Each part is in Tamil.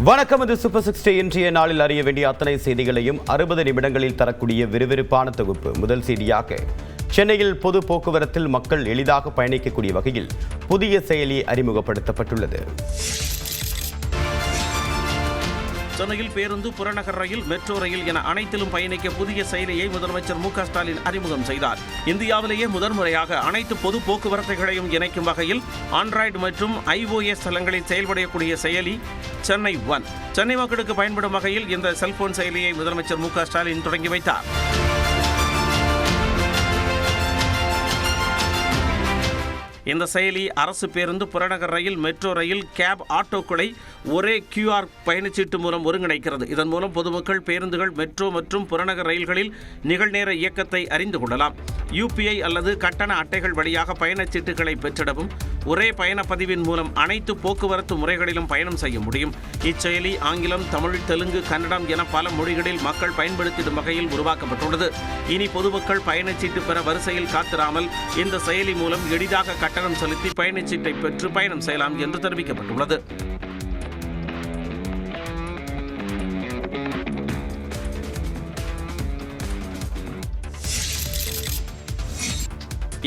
வணக்கம். இது சூப்பர் 60 இன்றைய நாளில் அறிய வேண்டிய அத்தனை செய்திகளையும் 60 நிமிடங்களில் தரக்கூடிய விறுவிறுப்பான தொகுப்பு. முதல் செய்தியாக, சென்னையில் பொது போக்குவரத்தில் மக்கள் எளிதாக பயணிக்கக்கூடிய வகையில் புதிய செயலி அறிமுகப்படுத்தப்பட்டுள்ளது. சென்னையில் பேருந்து, புறநகர் ரயில், மெட்ரோ ரயில் என அனைத்திலும் பயணிக்க புதிய செயலியை முதலமைச்சர் மு க ஸ்டாலின் அறிமுகம் செய்தார். இந்தியாவிலேயே முதன்முறையாக அனைத்து பொது போக்குவரத்துகளையும் இணைக்கும் வகையில் ஆண்ட்ராய்டு மற்றும் iOS தளங்களில் செயல்படக்கூடிய செயலி சென்னை ஒன். சென்னை மக்களுக்கு பயன்படும் வகையில் இந்த செல்போன் செயலியை முதலமைச்சர் மு க ஸ்டாலின் தொடங்கி வைத்தார். இந்த செயலி அரசு பேருந்து, புறநகர் ரயில், மெட்ரோ ரயில், கேப், ஆட்டோக்களை ஒரே QR பயணச்சீட்டு மூலம் ஒருங்கிணைக்கிறது. இதன் மூலம் பொதுமக்கள் பேருந்துகள், மெட்ரோ மற்றும் புறநகர் ரயில்களில் நிகழ்நேர இயக்கத்தை அறிந்து கொள்ளலாம். UPI அல்லது கட்டண அட்டைகள் வழியாக பயணச்சீட்டுகளை பெற்றிடவும் ஒரே பயணப்பதிவின் மூலம் அனைத்து போக்குவரத்து முறைகளிலும் பயணம் செய்ய முடியும். இச்செயலி ஆங்கிலம், தமிழ், தெலுங்கு, கன்னடம் என பல மொழிகளில் மக்கள் பயன்படுத்திடும் வகையில் உருவாக்கப்பட்டுள்ளது. இனி பொதுமக்கள் பயணச்சீட்டு பெற வரிசையில் காத்திராமல் இந்த செயலி மூலம் எளிதாக கட்டணம் செலுத்தி பயணச்சீட்டை பெற்று பயணம் செய்யலாம் என்று தெரிவிக்கப்பட்டுள்ளது.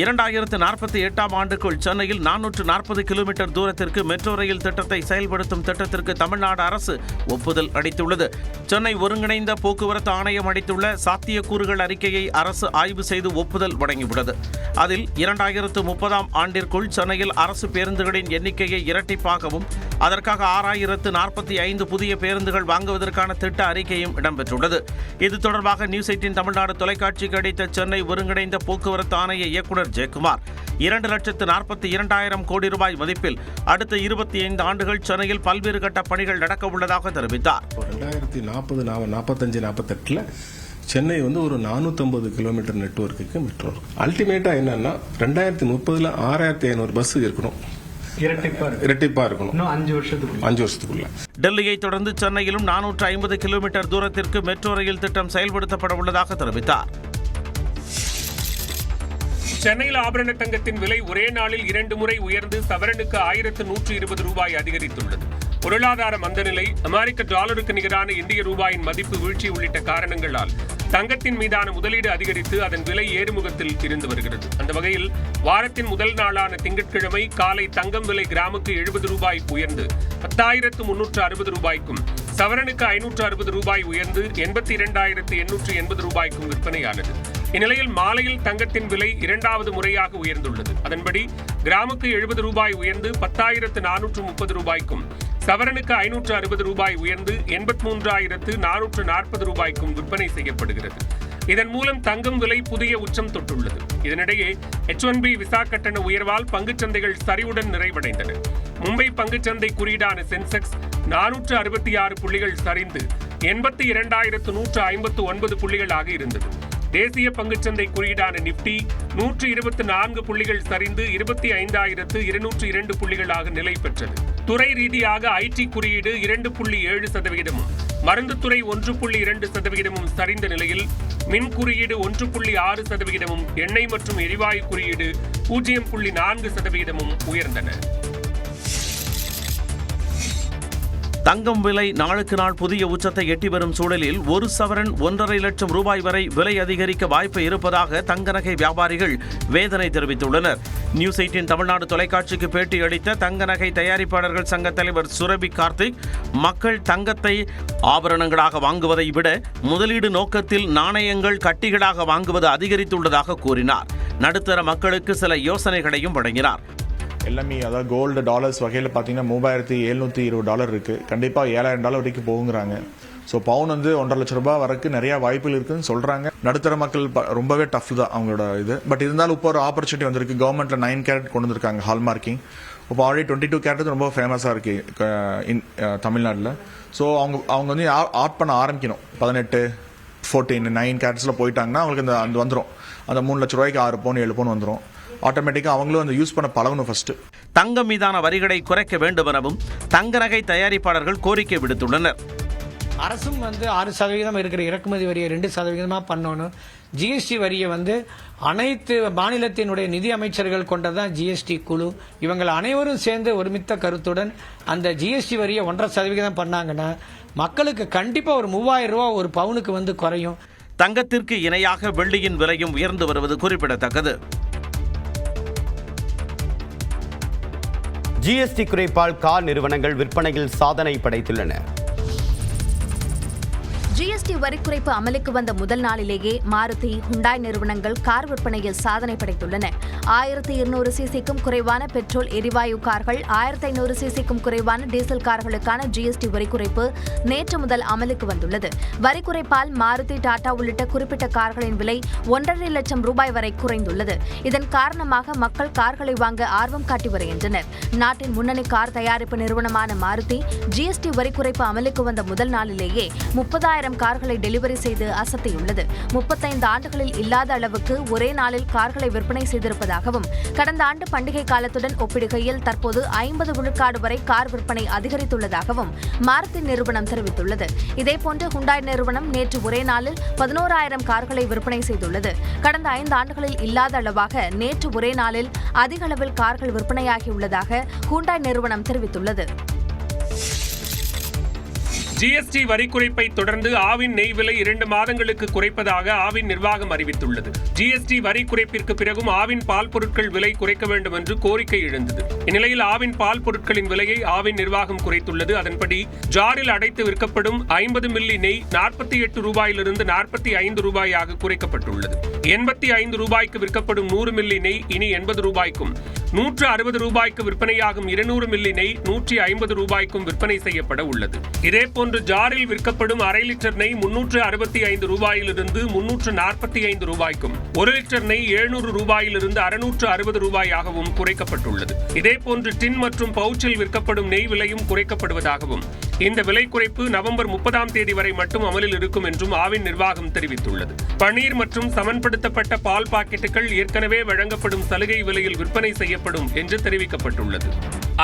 இரண்டாயிரத்து 48ஆம் ஆண்டுக்குள் சென்னையில் 440 கிலோமீட்டர் தூரத்திற்கு மெட்ரோ ரயில் திட்டத்தை செயல்படுத்தும் திட்டத்திற்கு தமிழ்நாடு அரசு ஒப்புதல் அளித்துள்ளது. சென்னை ஒருங்கிணைந்த போக்குவரத்து ஆணையம் அளித்துள்ள சாத்தியக்கூறுகள் அறிக்கையை அரசு ஆய்வு செய்து ஒப்புதல் வழங்கியுள்ளது. அதில் 2030ஆம் ஆண்டிற்குள் சென்னையில் அரசு பேருந்துகளின் எண்ணிக்கையை இரட்டிப்பாகவும் அதற்காக 6045 புதிய பேருந்துகள் வாங்குவதற்கான திட்ட அறிக்கையும் இடம்பெற்றுள்ளது. இது தொடர்பாக நியூஸ் 18 தமிழ்நாடு தொலைக்காட்சிக்கு அளித்த சென்னை ஒருங்கிணைந்த போக்குவரத்து ஆணைய இயக்குநர் ஜெயக்குமார் 2,42,000 கோடி ரூபாய் மதிப்பில் அடுத்த 25 ஆண்டுகள் சென்னையில் பல்வேறு கட்ட பணிகள் நடக்க உள்ளதாக தெரிவித்தார். 2045-48 சென்னை ஒரு 450 கிலோமீட்டர் நெட்வொர்க்குக்கு மெட்ரோ. அல்டிமேட்டா என்னன்னா 2030 6500 பஸ் இருக்கணும். இரட்டிப்பா இருக்கணும் 5 வருஷத்துக்குள்ள. டெல்லியை தொடர்ந்து சென்னையிலும் 450 கிலோமீட்டர் தூரத்திற்கு மெட்ரோ ரயில் திட்டம் செயல்படுத்தப்பட உள்ளதாக தெரிவித்தார். சென்னையில் ஆபரண தங்கத்தின் விலை ஒரே நாளில் 2 முறை உயர்ந்து சவரனுக்கு 1120 ரூபாய் அதிகரித்துள்ளது. பொருளாதார மந்தநிலை, அமெரிக்க டாலருக்கு நிகரான இந்திய ரூபாயின் மதிப்பு வீழ்ச்சி உள்ளிட்ட காரணங்களால் தங்கத்தின் மீதான முதலீடு அதிகரித்து அதன் விலை ஏறுமுகத்தில் இருந்து வருகிறது. அந்த வகையில் வாரத்தின் முதல் நாளான திங்கட்கிழமை காலை தங்கம் விலை கிராமுக்கு 70 ரூபாய் உயர்ந்து 10,360 ரூபாய்க்கும், சவரனுக்கு 560 ரூபாய் உயர்ந்து 82,880 ரூபாய்க்கும் விற்பனையானது. இந்நிலையில் மாலையில் தங்கத்தின் விலை 2வது முறையாக உயர்ந்துள்ளது. அதன்படி கிராமுக்கு 70 ரூபாய் உயர்ந்து 10,430 ரூபாய்க்கும், சவரனுக்கு 560 ரூபாய் உயர்ந்து 83,440 ரூபாய்க்கும் விற்பனை செய்யப்படுகிறது. இதன் மூலம் தங்கம் விலை புதிய உச்சம் தொட்டுள்ளது. இதனிடையே H1B விசா கட்டண உயர்வால் பங்குச்சந்தைகள் சரிவுடன் நிறைவடைந்தன. மும்பை பங்குச்சந்தை குறியீடான சென்செக்ஸ் 466 புள்ளிகள் சரிந்து 82,159 புள்ளிகளாக இருந்தது. தேசிய பங்குச்சந்தை குறியீடான நிப்டி 124 புள்ளிகள் சரிந்து 25,202 புள்ளிகளாக நிலை பெற்றது. துறை ரீதியாக IT குறியீடு 2.7%, மருந்துத்துறை 1.2% சரிந்த நிலையில் மின் குறியீடு 1.6%, எண்ணெய் மற்றும் எரிவாயு குறியீடு 0.4% உயர்ந்தன. தங்கம் விலை நாளுக்கு நாள் புதிய உச்சத்தை எட்டி வரும் சூழலில் 1 சவரன் 1.5 லட்சம் ரூபாய் வரை விலை அதிகரிக்க வாய்ப்பு இருப்பதாக தங்க நகை வியாபாரிகள் வேதனை தெரிவித்துள்ளனர். நியூஸ் 18 தமிழ்நாடு தொலைக்காட்சிக்கு பேட்டி அளித்த தங்க நகை தயாரிப்பாளர்கள் சங்க தலைவர் சுரபி கார்த்திக், மக்கள் தங்கத்தை ஆபரணங்களாக வாங்குவதை விட முதலீடு நோக்கத்தில் நாணயங்கள், கட்டிகளாக வாங்குவது அதிகரித்துள்ளதாக கூறினார். நடுத்தர மக்களுக்கு சில யோசனைகளையும் வழங்கினார். எல்லாமே அதாவது கோல்டு, டாலர்ஸ் வகையில் பார்த்தீங்கன்னா $3,720 இருக்குது. கண்டிப்பாக $7,000 வரைக்கும் போகுங்கிறாங்க. ஸோ பவுன் 1.5 லட்ச ரூபாய் வரைக்கும் நிறைய வாய்ப்புகள் இருக்குன்னு சொல்கிறாங்க. நடுத்தர மக்கள் ரொம்பவே டஃப் தான் அவங்களோட இது. பட் இருந்தாலும் இப்போ ஒரு ஆப்பர்ச்சுனிட்டி வந்திருக்கு. கவர்மெண்ட்ல 9 கேரட் கொண்டு வந்திருக்காங்க ஹால்மார்க்கிங். இப்போ ஆல்ரெடி 22 கேரட் ரொம்ப ஃபேமஸாக இருக்கு தமிழ்நாட்டில். ஸோ அவங்க ஆட் பண்ண ஆரம்பிக்கணும். 18, 14, 9 கேரட்ஸில் போயிட்டாங்கன்னா அவங்களுக்கு அந்த வந்துடும். அந்த 3 லட்ச ரூபாய்க்கு 6 பவுன் 7 பவுன் வந்துடும். ஆட்டோமேட்டிக்காக அவங்களும் அந்த யூஸ் பண்ண பழகணும். ஃபர்ஸ்ட் தங்கம் மீதான வரிகளை குறைக்க வேண்டும் எனவும் தங்க நகை தயாரிப்பாளர்கள் கோரிக்கை விடுத்துள்ளனர். அரசும் 6% இருக்கிற இறக்குமதி வரியை 2% பண்ணணும். ஜிஎஸ்டி வரியை அனைத்து மாநிலத்தினுடைய நிதி அமைச்சர்கள் கொண்டதான் ஜிஎஸ்டி குழு. இவங்கள் அனைவரும் சேர்ந்து ஒருமித்த கருத்துடன் அந்த ஜிஎஸ்டி வரியை 1.5% பண்ணாங்கன்னா மக்களுக்கு கண்டிப்பா ஒரு 3000 ரூபாய் ஒரு பவுனுக்கு குறையும். தங்கத்திற்கு இணையாக வெள்ளியின் விலையும் உயர்ந்து வருவது குறிப்பிடத்தக்கது. ஜிஎஸ்டி குறைப்பால் கார் நிறுவனங்கள் விற்பனையில் சாதனை படைத்துள்ளன. ஜிஎஸ்டி வரி குறைப்பு அமலுக்கு வந்த முதல் நாளிலேயே மாருதி, ஹுண்டாய் நிறுவனங்கள் கார் விற்பனையில் சாதனை படைத்துள்ளன. 1200 சிசிக்கும் குறைவான பெட்ரோல் எரிவாயு கார்கள், 1500 சிசிக்கும் குறைவான டீசல் கார்களுக்கான ஜிஎஸ்டி வரி குறைப்பு நேற்று முதல் அமலுக்கு வந்துள்ளது. வரி குறைப்பால் மாருதி, டாடா உள்ளிட்ட குறிப்பிட்ட கார்களின் விலை 1.5 லட்சம் ரூபாய் வரை குறைந்துள்ளது. இதன் காரணமாக மக்கள் கார்களை வாங்க ஆர்வம் காட்டி வருகின்றனர். நாட்டின் முன்னணி கார் தயாரிப்பு நிறுவனமான மாருதி ஜிஎஸ்டி வரி குறைப்பு அமலுக்கு வந்த முதல் நாளிலேயே 30,000 கார்களை டெலிவரி செய்து அசத்தியுள்ளது. 35 ஆண்டுகளில் இல்லாத அளவுக்கு ஒரே நாளில் கார்களை விற்பனை செய்திருப்பதாகவும், கடந்த ஆண்டு பண்டிகை காலத்துடன் ஒப்பிடுகையில் தற்போது 50 விழுக்காடு வரை கார் விற்பனை அதிகரித்துள்ளதாகவும் மாருதி நிறுவனம் தெரிவித்துள்ளது. இதேபோன்று ஹுண்டாய் நிறுவனம் நேற்று ஒரே நாளில் 11,000 கார்களை விற்பனை செய்துள்ளது. கடந்த 5 ஆண்டுகளில் இல்லாத அளவாக நேற்று ஒரே நாளில் அதிக அளவில் கார்கள் விற்பனையாகியுள்ளதாக ஹுண்டாய் நிறுவனம் தெரிவித்துள்ளது. ஜிஎஸ்டி வரி குறைப்பை தொடர்ந்து ஆவின் நெய் விலை 2 மாதங்களுக்கு குறைப்பதாக ஆவின் நிர்வாகம் அறிவித்துள்ளது. ஜிஎஸ்டி வரி குறைப்பிற்கு பிறகும் ஆவின் பால் பொருட்கள் விலை குறைக்க வேண்டும் என்று கோரிக்கை எழுந்தது. இந்நிலையில் ஆவின் பால் பொருட்களின் விலையை ஆவின் நிர்வாகம் குறைத்துள்ளது. அதன்படி ஜாரில் அடைத்து விற்கப்படும் 50 மில்லி நெய் 48 ரூபாயிலிருந்து 45 ரூபாயாக குறைக்கப்பட்டுள்ளது. 85 ரூபாய்க்கு விற்கப்படும் 100 மில்லி நெய் இனி 80 ரூபாய்க்கும், 160 ரூபாய்க்கு விற்பனையாகும் 200 மில்லி நெய் 150 ரூபாய்க்கும் விற்பனை செய்யப்பட உள்ளது. இதேபோன்று ஜாரில் விற்கப்படும் 1/2 லிட்டர் நெய் 365 ரூபாயிலிருந்து 345 ரூபாய்க்கும், 1 லிட்டர் நெய் 700 ரூபாயிலிருந்து 660 ரூபாயாகவும் குறைக்கப்பட்டுள்ளது. இதேபோன்று டின் மற்றும் பவுச்சில் விற்கப்படும் நெய் விலையும் குறைக்கப்படுவதாகவும், இந்த விலை குறைப்பு நவம்பர் 30ஆம் தேதி வரை மட்டும் அமலில் இருக்கும் என்றும் ஆவின் நிர்வாகம் தெரிவித்துள்ளது. பன்னீர் மற்றும் சமன்படுத்தப்பட்ட பால் பாக்கெட்டுகள் ஏற்கனவே வழங்கப்படும் சலுகை விலையில் விற்பனை செய்யப்படும் என்று தெரிவிக்கப்பட்டுள்ளது.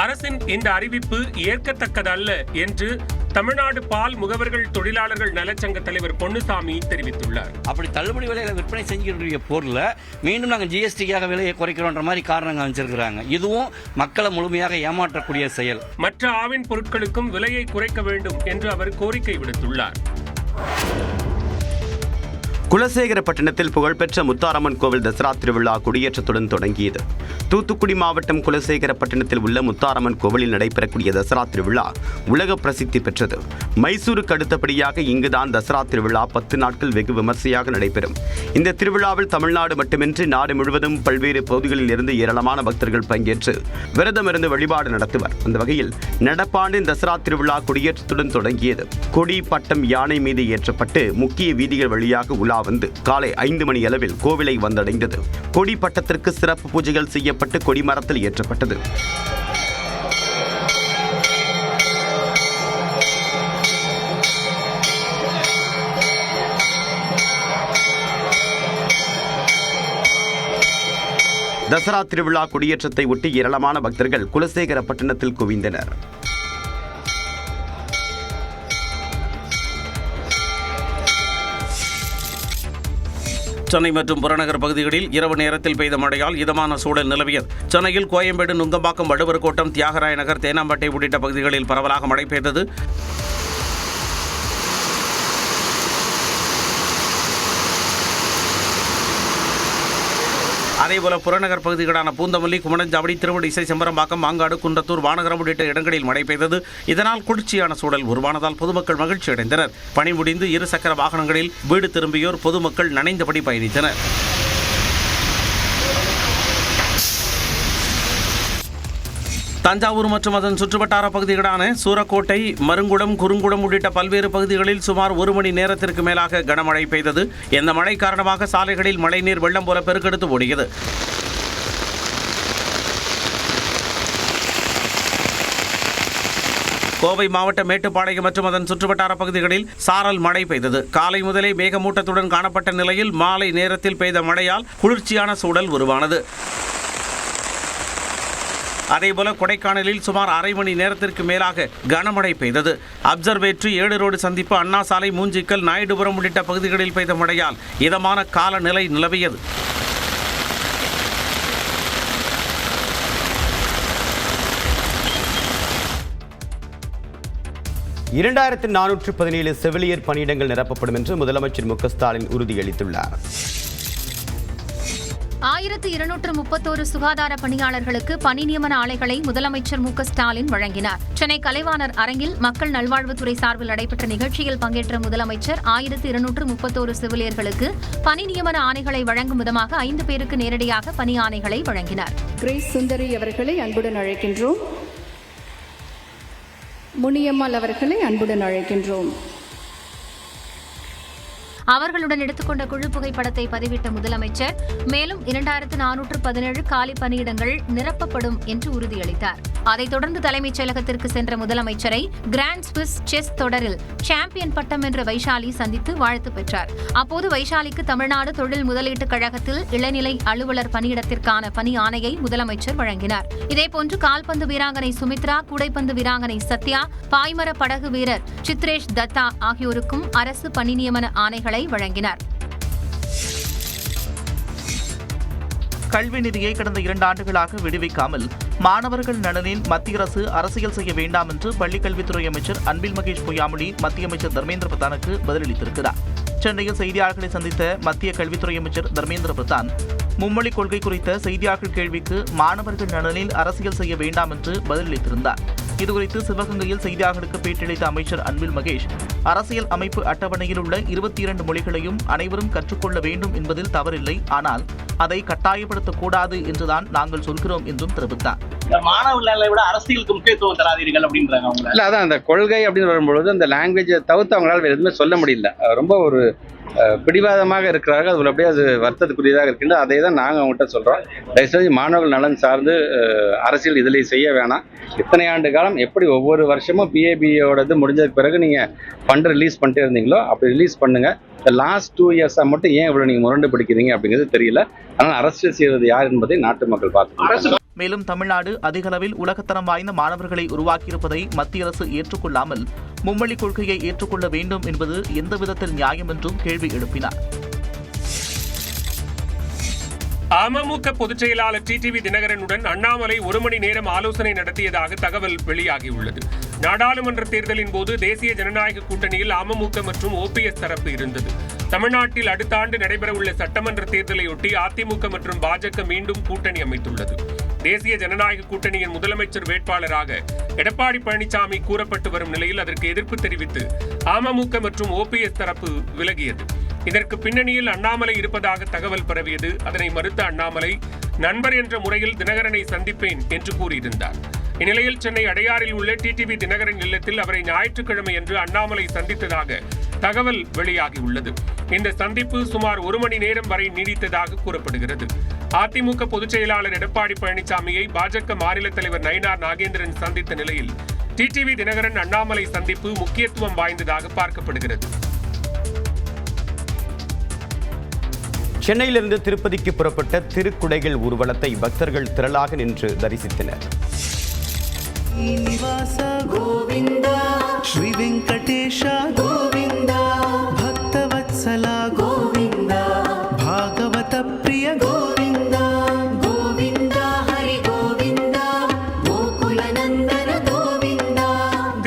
அரசின் இந்த அறிவிப்பு ஏற்கத்தக்கதல்ல என்று தமிழ்நாடு பால் முகவர்கள் தொழிலாளர்கள் நலச்சங்க தலைவர் பொன்னுசாமி தெரிவித்துள்ளார். அப்படி தள்ளுபடி விலையில விற்பனை செஞ்சிருக்கிற பொருளை மீண்டும் நாங்கள் ஜிஎஸ்டிக்காக விலையை குறைக்கிறோன்ற மாதிரி காரணங்கள் அமைச்சிருக்கிறாங்க. இதுவும் மக்களை முழுமையாக ஏமாற்றக்கூடிய செயல். மற்ற ஆவின் பொருட்களுக்கும் விலையை குறைக்க வேண்டும் என்று அவர் கோரிக்கை விடுத்துள்ளார். குலசேகரப்பட்டினத்தில் புகழ்பெற்ற முத்தாரம்மன் கோவில் தசரா திருவிழா கொடியேற்றத்துடன் தொடங்கியது. தூத்துக்குடி மாவட்டம் குலசேகரப்பட்டினத்தில் உள்ள முத்தாரம்மன் கோவிலில் நடைபெறக்கூடிய தசரா திருவிழா உலக பிரசித்தி பெற்றது. மைசூருக்கு அடுத்தபடியாக இங்குதான் தசரா திருவிழா 10 நாட்கள் வெகு விமர்சையாக நடைபெறும். இந்த திருவிழாவில் தமிழ்நாடு மட்டுமின்றி நாடு முழுவதும் பல்வேறு பகுதிகளில் இருந்து ஏராளமான பக்தர்கள் பங்கேற்று விரதமிருந்து வழிபாடு நடத்துவர். அந்த வகையில் நடப்பாண்டின் தசரா திருவிழா கொடியேற்றத்துடன் தொடங்கியது. கொடி, பட்டம், யானை மீது ஏற்றப்பட்டு முக்கிய வீதிகள் வழியாக உலா வந்து காலை 5 மணி அளவில் கோவிலை வந்தடைந்தது. கொடி பட்டத்திற்கு சிறப்பு பூஜைகள் செய்யப்பட்டு கொடிமரத்தில் ஏற்றப்பட்டது. தசரா திருவிழா கொடியேற்றத்தை ஒட்டி ஏராளமான பக்தர்கள் குலசேகரப்பட்டினத்தில் குவிந்தனர். சென்னை மற்றும் புறநகர் பகுதிகளில் இரவு நேரத்தில் பெய்த மழையால் இதமான சூழல் நிலவியது. சென்னையில் கோயம்பேடு, நுங்கம்பாக்கம், வடுவர்கோட்டம், தியாகராய நகர், தேனாம்பேட்டை உள்ளிட்ட பகுதிகளில் பரவலாக மழை பெய்தது. அதேபோல புறநகர் பகுதிகளான பூந்தமல்லி, குமணஞ்சாவடி, திருவடிசை, செம்பரம்பாக்கம், மாங்காடு, குன்றத்தூர், வானகரம் உள்ளிட்ட இடங்களில் மழை பெய்தது. இதனால் குளிர்ச்சியான சூழல் உருவானதால் பொதுமக்கள் மகிழ்ச்சி அடைந்தனர். பணி முடிந்து 2 சக்கர வாகனங்களில் வீடு திரும்பியோர் பொதுமக்கள் நனைந்தபடி பயணித்தனர். தஞ்சாவூர் மற்றும் அதன் சுற்றுவட்டார பகுதிகளான சூரக்கோட்டை, மருங்குளம், குறுங்குளம் உள்ளிட்ட பல்வேறு பகுதிகளில் சுமார் 1 மணி நேரத்திற்கு மேலாக கனமழை பெய்தது. இந்த மழை காரணமாக சாலைகளில் மழைநீர் வெள்ளம் போல பெருக்கெடுத்து ஓடியது. கோவை மாவட்ட மேட்டுப்பாளையம் மற்றும் அதன் சுற்றுவட்டார பகுதிகளில் சாரல் மழை பெய்தது. காலை முதலே மேகமூட்டத்துடன் காணப்பட்ட நிலையில் மாலை நேரத்தில் பெய்த மழையால் குளிர்ச்சியான சூழல் உருவானது. அதேபோல கொடைக்கானலில் சுமார் அரை மணி நேரத்திற்கு மேலாக கனமழை பெய்தது. அப்சர்வேட்டரி, 7 ரோடு சந்திப்பு, அண்ணா சாலை, மூஞ்சிக்கல், நாயுடுபுரம் உள்ளிட்ட பகுதிகளில் பெய்த மழையால் இதமான காலநிலை நிலவியது. இரண்டாயிரத்து 417 செவிலியர் பணியிடங்கள் நிரப்பப்படும் என்று முதலமைச்சர் மு க ஸ்டாலின் உறுதியளித்துள்ளார். 1231 சுகாதார பணியாளர்களுக்கு பணி நியமன ஆணைகளை முதலமைச்சர் மு க ஸ்டாலின் வழங்கினார். சென்னை கலைவாணர் அரங்கில் மக்கள் நல்வாழ்வுத்துறை சார்பில் நடைபெற்ற நிகழ்ச்சியில் பங்கேற்ற முதலமைச்சர் 1231 செவிலியர்களுக்கு பணி நியமன ஆணைகளை வழங்கும் விதமாக 5 பேருக்கு நேரடியாக பணி ஆணைகளை வழங்கினார். கிரேஸ் சுந்தரி அவர்களை அன்புடன் அழைக்கின்றோம். முனியம்மாள் அவர்களை அன்புடன் அழைக்கின்றோம். அவர்களுடன் எடுத்துக்கொண்ட குழு புகைப்படத்தை பதிவிட்ட முதலமைச்சர் மேலும் 2417 காலி பணியிடங்கள் நிரப்பப்படும் என்று உறுதியளித்தார். அதைத் தொடர்ந்து தலைமைச் செயலகத்திற்கு சென்ற முதலமைச்சரை கிராண்ட் ஸ்விஸ் செஸ் தொடரில் சாம்பியன் பட்டம் வென்ற வைஷாலி சந்தித்து வாழ்த்து பெற்றார். அப்போது வைஷாலிக்கு தமிழ்நாடு தொழில் முதலீட்டுக் கழகத்தில் இளநிலை அலுவலர் பணியிடத்திற்கான பணி ஆணையை முதலமைச்சர் வழங்கினார். இதேபோன்று கால்பந்து வீராங்கனை சுமித்ரா, கூடைப்பந்து வீராங்கனை சத்யா, பாய்மர படகு வீரர் சித்ரேஷ் தத்தா ஆகியோருக்கும் அரசு பணி நியமன ஆணைகளை வழங்கினார். கல்வி நிதியை கடந்த 2 ஆண்டுகளாக விடுவிக்காமல் மாணவர்கள் நலனில் மத்திய அரசு அரசியல் செய்ய வேண்டாம் என்று பள்ளிக்கல்வித்துறை அமைச்சர் அன்பில் மகேஷ் பொய்யாமொழி மத்திய அமைச்சர் தர்மேந்திர பிரதானுக்கு பதிலளித்திருக்கிறார். சென்னையில் செய்தியாளர்களை சந்தித்த மத்திய கல்வித்துறை அமைச்சர் தர்மேந்திர பிரதான் மும்மொழி கொள்கை குறித்த செய்தியாளர்கள் கேள்விக்கு மாணவர்கள் நலனில் அரசியல் செய்ய வேண்டாம் என்று பதிலளித்திருந்தார். இதுகுறித்து சிவகங்கையில் செய்தியாளர்களுக்கு பேட்டியளித்த அமைச்சர் அன்பில் மகேஷ், அரசியல் அமைப்பு அட்டவணையில் உள்ள 22 மொழிகளையும் அனைவரும் கற்றுக்கொள்ள வேண்டும் என்பதில் தவறில்லை, ஆனால் அதை கட்டாயப்படுத்தக்கூடாது என்றுதான் நாங்கள் சொல்கிறோம் என்றும் தெரிவித்தார். மாணவர்களை விட அரசியலுக்கு முக்கியத்துவம் தராதீர்கள் அப்படின்றாங்க அவங்க. இல்ல, அதான் அந்த கொள்கை அப்படின்னு வரும்பொழுது அந்த லாங்குவேஜை தவிர்த்து அவங்களால எதுவுமே சொல்ல முடியல. ரொம்ப ஒரு பிடிவாதமாக இருக்கிறார்கள். அது அப்படியே அது வருத்தத்துக்குரியதாக இருக்கின்றது. அதை தான் நாங்கள் அவங்ககிட்ட சொல்கிறோம். தயவுசெய்து மாணவர்கள் நலன் சார்ந்து அரசியல் இதில் செய்ய வேணாம். இத்தனை ஆண்டு காலம் எப்படி ஒவ்வொரு வருஷமும் பிஏபியோடது முடிஞ்சதுக்கு பிறகு நீங்கள் ஃபண்ட் ரிலீஸ் பண்ணிட்டே இருந்தீங்களோ அப்படி ரிலீஸ் பண்ணுங்கள். இந்த லாஸ்ட் 2 இயர்ஸாக மட்டும் ஏன் இவ்வளோ நீங்கள் முரண்டு பிடிக்கிறீங்க அப்படிங்கிறது தெரியல. ஆனால் அரசியல் செய்வது யார் என்பதை நாட்டு மக்கள் பார்த்து. மேலும் தமிழ்நாடு அதிக அளவில் உலகத்தரம் வாய்ந்த மாணவர்களை உருவாக்கியிருப்பதை மத்திய அரசு ஏற்றுக்கொள்ளாமல் மும்மொழி கொள்கையை ஏற்றுக்கொள்ள வேண்டும் என்பது எந்த விதத்தில் நியாயம் என்றும் கேள்வி எழுப்பினார். அமமுக பொதுச் செயலாளர் டிடிவி தினகரனுடன் அண்ணாமலை 1 மணி நேரம் ஆலோசனை நடத்தியதாக தகவல் வெளியாகியுள்ளது. நாடாளுமன்ற தேர்தலின் போது தேசிய ஜனநாயக கூட்டணியில் அமமுக மற்றும் ஓபிஎஸ் தரப்பு இருந்தது. தமிழ்நாட்டில் அடுத்த ஆண்டு நடைபெறவுள்ள சட்டமன்ற தேர்தலையொட்டி அதிமுக மற்றும் பாஜக மீண்டும் கூட்டணி அமைத்துள்ளது. தேசிய ஜனநாயக கூட்டணியின் முதலமைச்சர் வேட்பாளராக எடப்பாடி பழனிசாமி கூறப்பட்டு வரும் நிலையில் அதற்கு எதிர்ப்பு தெரிவித்து அமமுக மற்றும் ஓபிஎஸ் தரப்பு விலகியது. இதற்கு பின்னணியில் அண்ணாமலை இருப்பதாக தகவல் பரவியது. அதனை மறுத்த அண்ணாமலை நண்பர் என்ற முறையில் தினகரனை சந்திப்பேன் என்று கூறியிருந்தார். இந்நிலையில் சென்னை அடையாறில் உள்ள டிடிவி தினகரன் இல்லத்தில் அவரை ஞாயிற்றுக்கிழமை என்று அண்ணாமலை சந்தித்ததாக தகவல் வெளியாகியுள்ளது. இந்த சந்திப்பு சுமார் 1 மணி நேரம் வரை நீடித்ததாக கூறப்படுகிறது. அதிமுக பொதுச் செயலாளர் எடப்பாடி பழனிசாமியை பாஜக மாநில தலைவர் நயினார் நாகேந்திரன் சந்தித்த நிலையில் டிடிவி தினகரன் அண்ணாமலை சந்திப்பு முக்கியத்துவம் வாய்ந்ததாக பார்க்கப்படுகிறது. சென்னையிலிருந்து திருப்பதிக்கு புறப்பட்ட திருக்குடைகள் ஊர்வலத்தை பக்தர்கள் திரளாக நின்று தரிசித்தனர். ஸ்ரீ வெங்கடேஷ கோவிந்த, பக்தவத்சல கோவிந்த, பாகவத பிரிய கோவிந்த, கோவிந்த ஹரி கோவிந்த, கோகுலநந்தன கோவிந்த.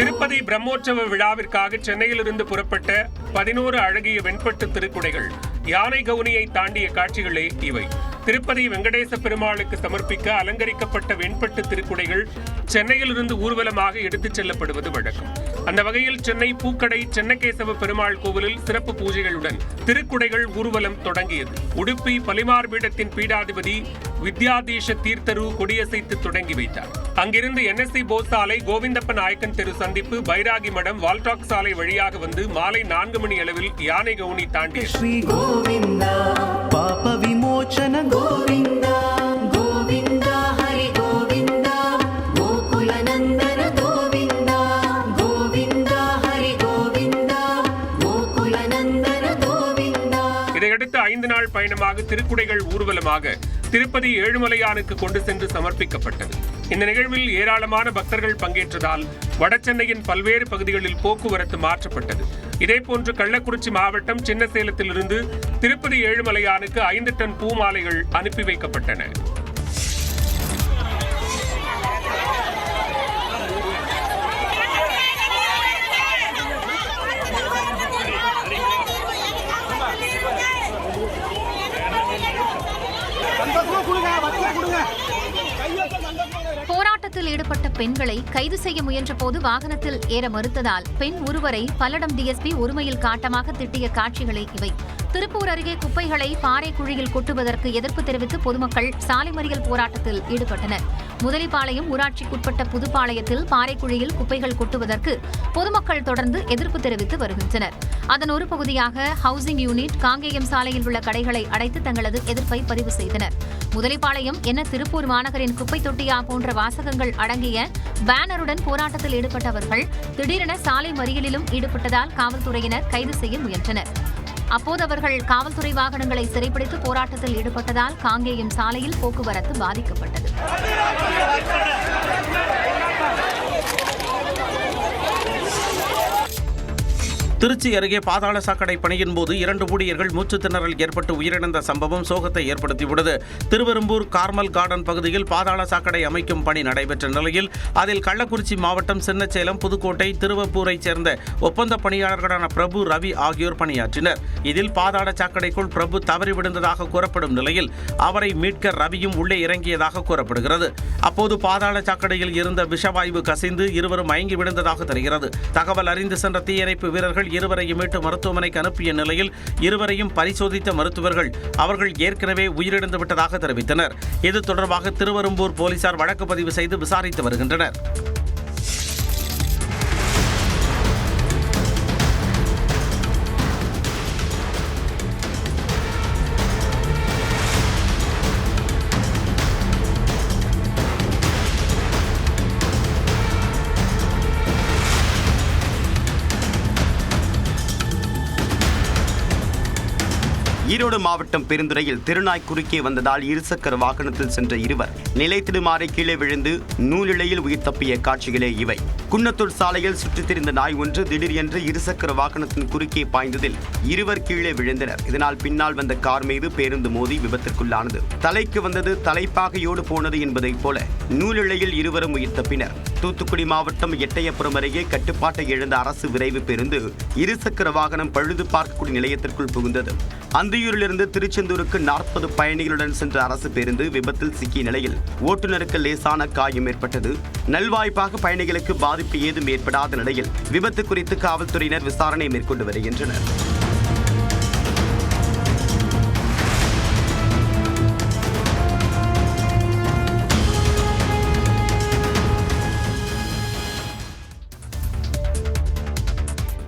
திருப்பதி பிரம்மோற்சவ விழாவிற்காக சென்னையிலிருந்து புறப்பட்ட 11 அழகிய வெண்பட்டு திருக்குடைகள் யானை கவுனியை தாண்டிய காட்சிகளே இவை. திருப்பதி வெங்கடேச பெருமாளுக்கு சமர்ப்பிக்க அலங்கரிக்கப்பட்ட வெண்பட்டு திருக்குடைகள் சென்னையிலிருந்து ஊர்வலமாக எடுத்துச் செல்லப்படுவது வழக்கம். அந்த வகையில் சென்னை பூக்கடை சென்னகேசவ பெருமாள் கோவிலில் சிறப்பு பூஜைகளுடன் திருக்குடைகள் ஊர்வலம் தொடங்கியது. உடுப்பி பலிமார் பீடத்தின் பீடாதிபதி வித்யாதீஷ தீர்த்தரு கொடியசைத்து தொடங்கி வைத்தார். அங்கிருந்து NSC போஸ் சாலை, கோவிந்தப்ப நாயக்கன் தெரு சந்திப்பு, பைராகி மடம், வால்டாக் சாலை வழியாக வந்து மாலை 4 மணி அளவில் யானை கவுனி தாண்டி ஸ்ரீ கோவிந்த, பாப விமோச்சன கோவிந்த, கோவிந்த ஹரி கோவிந்த, கோகுலநந்தன கோவிந்த, கோவிந்த ஹரி கோவிந்த, கோகுலநந்தன கோவிந்த. இதையடுத்து 5 நாள் பயணமாக திருக்குடைகள் ஊர்வலமாக திருப்பதி ஏழுமலையானுக்கு கொண்டு சென்று சமர்ப்பிக்கப்பட்டது. இந்த நிகழ்வில் ஏராளமான பக்தர்கள் பங்கேற்றதால் வடசென்னையின் பல்வேறு பகுதிகளில் போக்குவரத்து மாற்றப்பட்டது. இதேபோன்று கள்ளக்குறிச்சி மாவட்டம் சின்னசேலத்திலிருந்து திருப்பதி ஏழுமலையானுக்கு 5 டன் பூமாலைகள் அனுப்பி வைக்கப்பட்டன. போராட்டத்தில் ஈடுபட்ட பெண்களை கைது செய்ய முயன்ற போது வாகனத்தில் ஏற மறுத்ததால் பெண் ஒருவரை பல்லடம் டிஎஸ்பி ஒருமையில் காட்டமாக திட்டிய காட்சிகளே இவை. திருப்பூர் அருகே குப்பைகளை பாறை குழியில் கொட்டுவதற்கு எதிர்ப்பு தெரிவித்து பொதுமக்கள் சாலை மறியல் போராட்டத்தில் ஈடுபட்டனர். முதலிப்பாளையம் ஊராட்சிக்குட்பட்ட புதுப்பாளையத்தில் பாறைக்குழியில் குப்பைகள் கொட்டுவதற்கு பொதுமக்கள் தொடர்ந்து எதிர்ப்பு தெரிவித்து வருகின்றனர். அதன் ஒரு பகுதியாக ஹவுசிங் யூனிட் காங்கேயம் சாலையில் உள்ள கடைகளை அடைத்து தங்களது எதிர்ப்பை பதிவு செய்தனர். முதலிப்பாளையம் என்ன திருப்பூர் மாநகரின் குப்பை தொட்டியா போன்ற வாசகங்கள் அடங்கிய பேனருடன் போராட்டத்தில் ஈடுபட்டவர்கள் திடீரென சாலை மறியலிலும் ஈடுபட்டதால் காவல்துறையினர் கைது செய்ய முயன்றனர். அப்போது அவர்கள் காவல்துறை வாகனங்களை சிறைப்பிடித்து போராட்டத்தில் ஈடுபட்டதால் காங்கேயம் சாலையில் போக்குவரத்து பாதிக்கப்பட்டது. திருச்சி அருகே பாதாள சாக்கடை பணியின் போது 2 ஊழியர்கள் மூச்சுத் திணறல் ஏற்பட்டு உயிரிழந்த சம்பவம் சோகத்தை ஏற்படுத்தியுள்ளது. திருவெரும்பூர் கார்மல் கார்டன் பகுதியில் பாதாள சாக்கடை அமைக்கும் பணி நடைபெற்ற நிலையில் அதில் கள்ளக்குறிச்சி மாவட்டம் சின்னசேலம், புதுக்கோட்டை, திருவப்பூரைச் சேர்ந்த ஒப்பந்த பணியாளர்களான பிரபு, ரவி ஆகியோர் பணியாற்றினர். இதில் பாதாள சாக்கடைக்குள் பிரபு தவறி விழுந்ததாக கூறப்படும் நிலையில் அவரை மீட்க ரவியும் உள்ளே இறங்கியதாக கூறப்படுகிறது. அப்போது பாதாள சாக்கடையில் இருந்த விஷவாயு கசிந்து இருவரும் மயங்கி விழுந்ததாக தெரிகிறது. தகவல் அறிந்து சென்ற தீயணைப்பு வீரர்கள் இருவரையும் மீட்டு மருத்துவமனைக்கு அனுப்பிய நிலையில் இருவரையும் பரிசோதித்த மருத்துவர்கள் அவர்கள் ஏற்கனவே உயிரிழந்து விட்டதாக தெரிவித்தனர். இது தொடர்பாக திருவெரும்பூர் போலீசார் வழக்கு பதிவு செய்து விசாரித்து வருகின்றனர். ஈரோடு மாவட்டம் பெருந்துறையில் திருநாய் குறுக்கே வந்ததால் இருசக்கர வாகனத்தில் சென்ற இருவர் நிலைத்திடுமாறி கீழே விழுந்து நூலிழையில் உயிர் தப்பிய காட்சிகளே இவை. குன்னத்தூர் சாலையில் சுற்றித் திரிந்த நாய் ஒன்று திடீரென்று இருசக்கர வாகனத்தின் குறுக்கே பாய்ந்ததில் இருவர் கீழே விழுந்தனர். இதனால் பின்னால் வந்த கார் மீது பேருந்து மோதி விபத்திற்குள்ளானது. தலைக்கு வந்தது தலைப்பாகையோடு போனது என்பதைப் போல நூலிழையில் இருவரும் உயிர் தப்பினர். தூத்துக்குடி மாவட்டம் எட்டயபுரம் அருகே கட்டுப்பாட்டை இழந்த அரசு விரைவு பேருந்து இருசக்கர வாகனம் பழுது பார்க்கக்கூடிய நிலையத்திற்குள் புகுந்தது. அந்தியூரிலிருந்து திருச்செந்தூருக்கு 40 பயணிகளுடன் சென்ற அரசு பேருந்து விபத்தில் சிக்கிய நிலையில் ஓட்டுநருக்கு லேசான காயம் ஏற்பட்டது. நல்வாய்ப்பாக பயணிகளுக்கு பாதிப்பு ஏதும் ஏற்படாத நிலையில் விபத்து குறித்து காவல்துறையினர் விசாரணை மேற்கொண்டு வருகின்றனர்.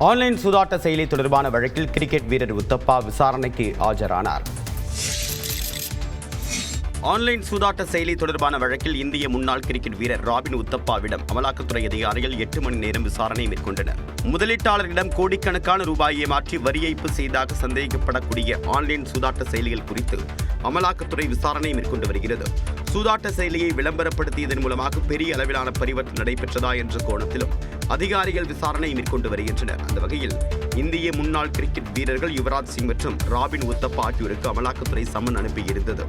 ஆன்லைன் சூதாட்ட செயலி தொடர்பான வழக்கில் கிரிக்கெட் வீரர் உத்தப்பா விசாரணைக்கு ஆஜரானார். ஆன்லைன் சூதாட்ட செயலி தொடர்பான வழக்கில் இந்திய முன்னாள் கிரிக்கெட் வீரர் ராபின் உத்தப்பாவிடம் அமலாக்கத்துறை அதிகாரிகள் 8 மணி நேரம் விசாரணை மேற்கொண்டனர். முதலீட்டாளர்களிடம் கோடிக்கணக்கான ரூபாயை மாற்றி வரி ஏய்ப்பு செய்ததாக சந்தேகிக்கப்படக்கூடிய ஆன்லைன் சூதாட்ட செயலிகள் குறித்து அமலாக்கத்துறை விசாரணை மேற்கொண்டு வருகிறது. சூதாட்ட செயலியை விளம்பரப்படுத்தியதன் மூலமாக பெரிய அளவிலான பரிவர்த்தனை நடைபெற்றதா என்ற கோணத்திலும் அதிகாரிகள் விசாரணை மேற்கொண்டு வருகின்றனர். அந்த வகையில் இந்திய முன்னாள் கிரிக்கெட் வீரர்கள் யுவராஜ் சிங் மற்றும் ராபின் உத்தப்பா ஆகியோருக்கு அமலாக்கத்துறை சம்மன் அனுப்பியிருந்தது.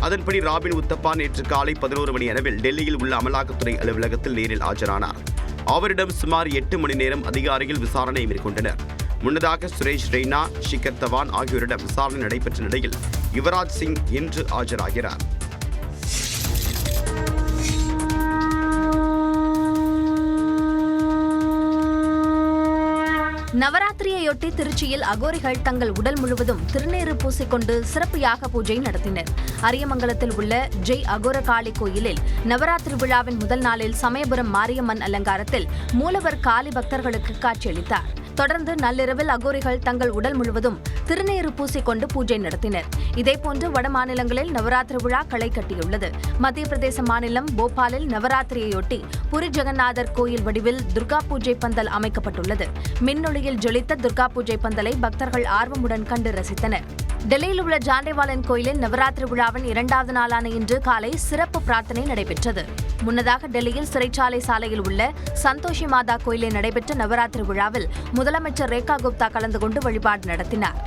அதன்படி ராபின் உத்தப்பா நேற்று காலை 11 மணி அளவில் டெல்லியில் உள்ள அமலாக்கத்துறை அலுவலகத்தில் நேரில் ஆஜரானார். அவரிடம் சுமார் 8 மணி நேரம் அதிகாரிகள் விசாரணை மேற்கொண்டனர். முன்னதாக சுரேஷ் ரெய்னா, ஷிகர் தவான் ஆகியோரிடம் விசாரணை நடைபெற்ற நிலையில் யுவராஜ் சிங் இன்று ஆஜராகிறார். நவராத்திரியையொட்டி திருச்சியில் அகோரிகள் தங்கள் உடல் முழுவதும் திருநீறு பூசிக்கொண்டு சிறப்பு யாக பூஜை நடத்தினர். அரியமங்கலத்தில் உள்ள ஜெய் அகோரகாளி கோயிலில் நவராத்திரி விழாவின் முதல் நாளில் சமயபுரம் மாரியம்மன் அலங்காரத்தில் மூலவர் காளி பக்தர்களுக்கு காட்சியளித்தார். தொடர்ந்து நள்ளிரவில் அகோரிகள் தங்கள் உடல் முழுவதும் திருநீறு பூசிக்கொண்டு பூஜை நடத்தினர். இதேபோன்று வட மாநிலங்களில் நவராத்திரி விழா களை கட்டியுள்ளது. மத்திய பிரதேச மாநிலம் போபாலில் நவராத்திரியையொட்டி புரி ஜெகநாதர் கோயில் வடிவில் துர்கா பூஜை பந்தல் அமைக்கப்பட்டுள்ளது. மின்னொளியில் ஜொலித்த துர்கா பூஜை பந்தலை பக்தர்கள் ஆர்வமுடன் கண்டு ரசித்தனர். டெல்லியில் உள்ள ஜாண்டேவாலன் கோயிலில் நவராத்திரி விழாவின் 2வது நாளான இன்று காலை சிறப்பு பிரார்த்தனை நடைபெற்றது. முன்னதாக டெல்லியில் சிறைச்சாலை சாலையில் உள்ள சந்தோஷி மாதா கோயிலில் நடைபெற்ற நவராத்திரி விழாவில் முதலமைச்சர் ரேகா குப்தா கலந்து கொண்டு வழிபாடு நடத்தினார்.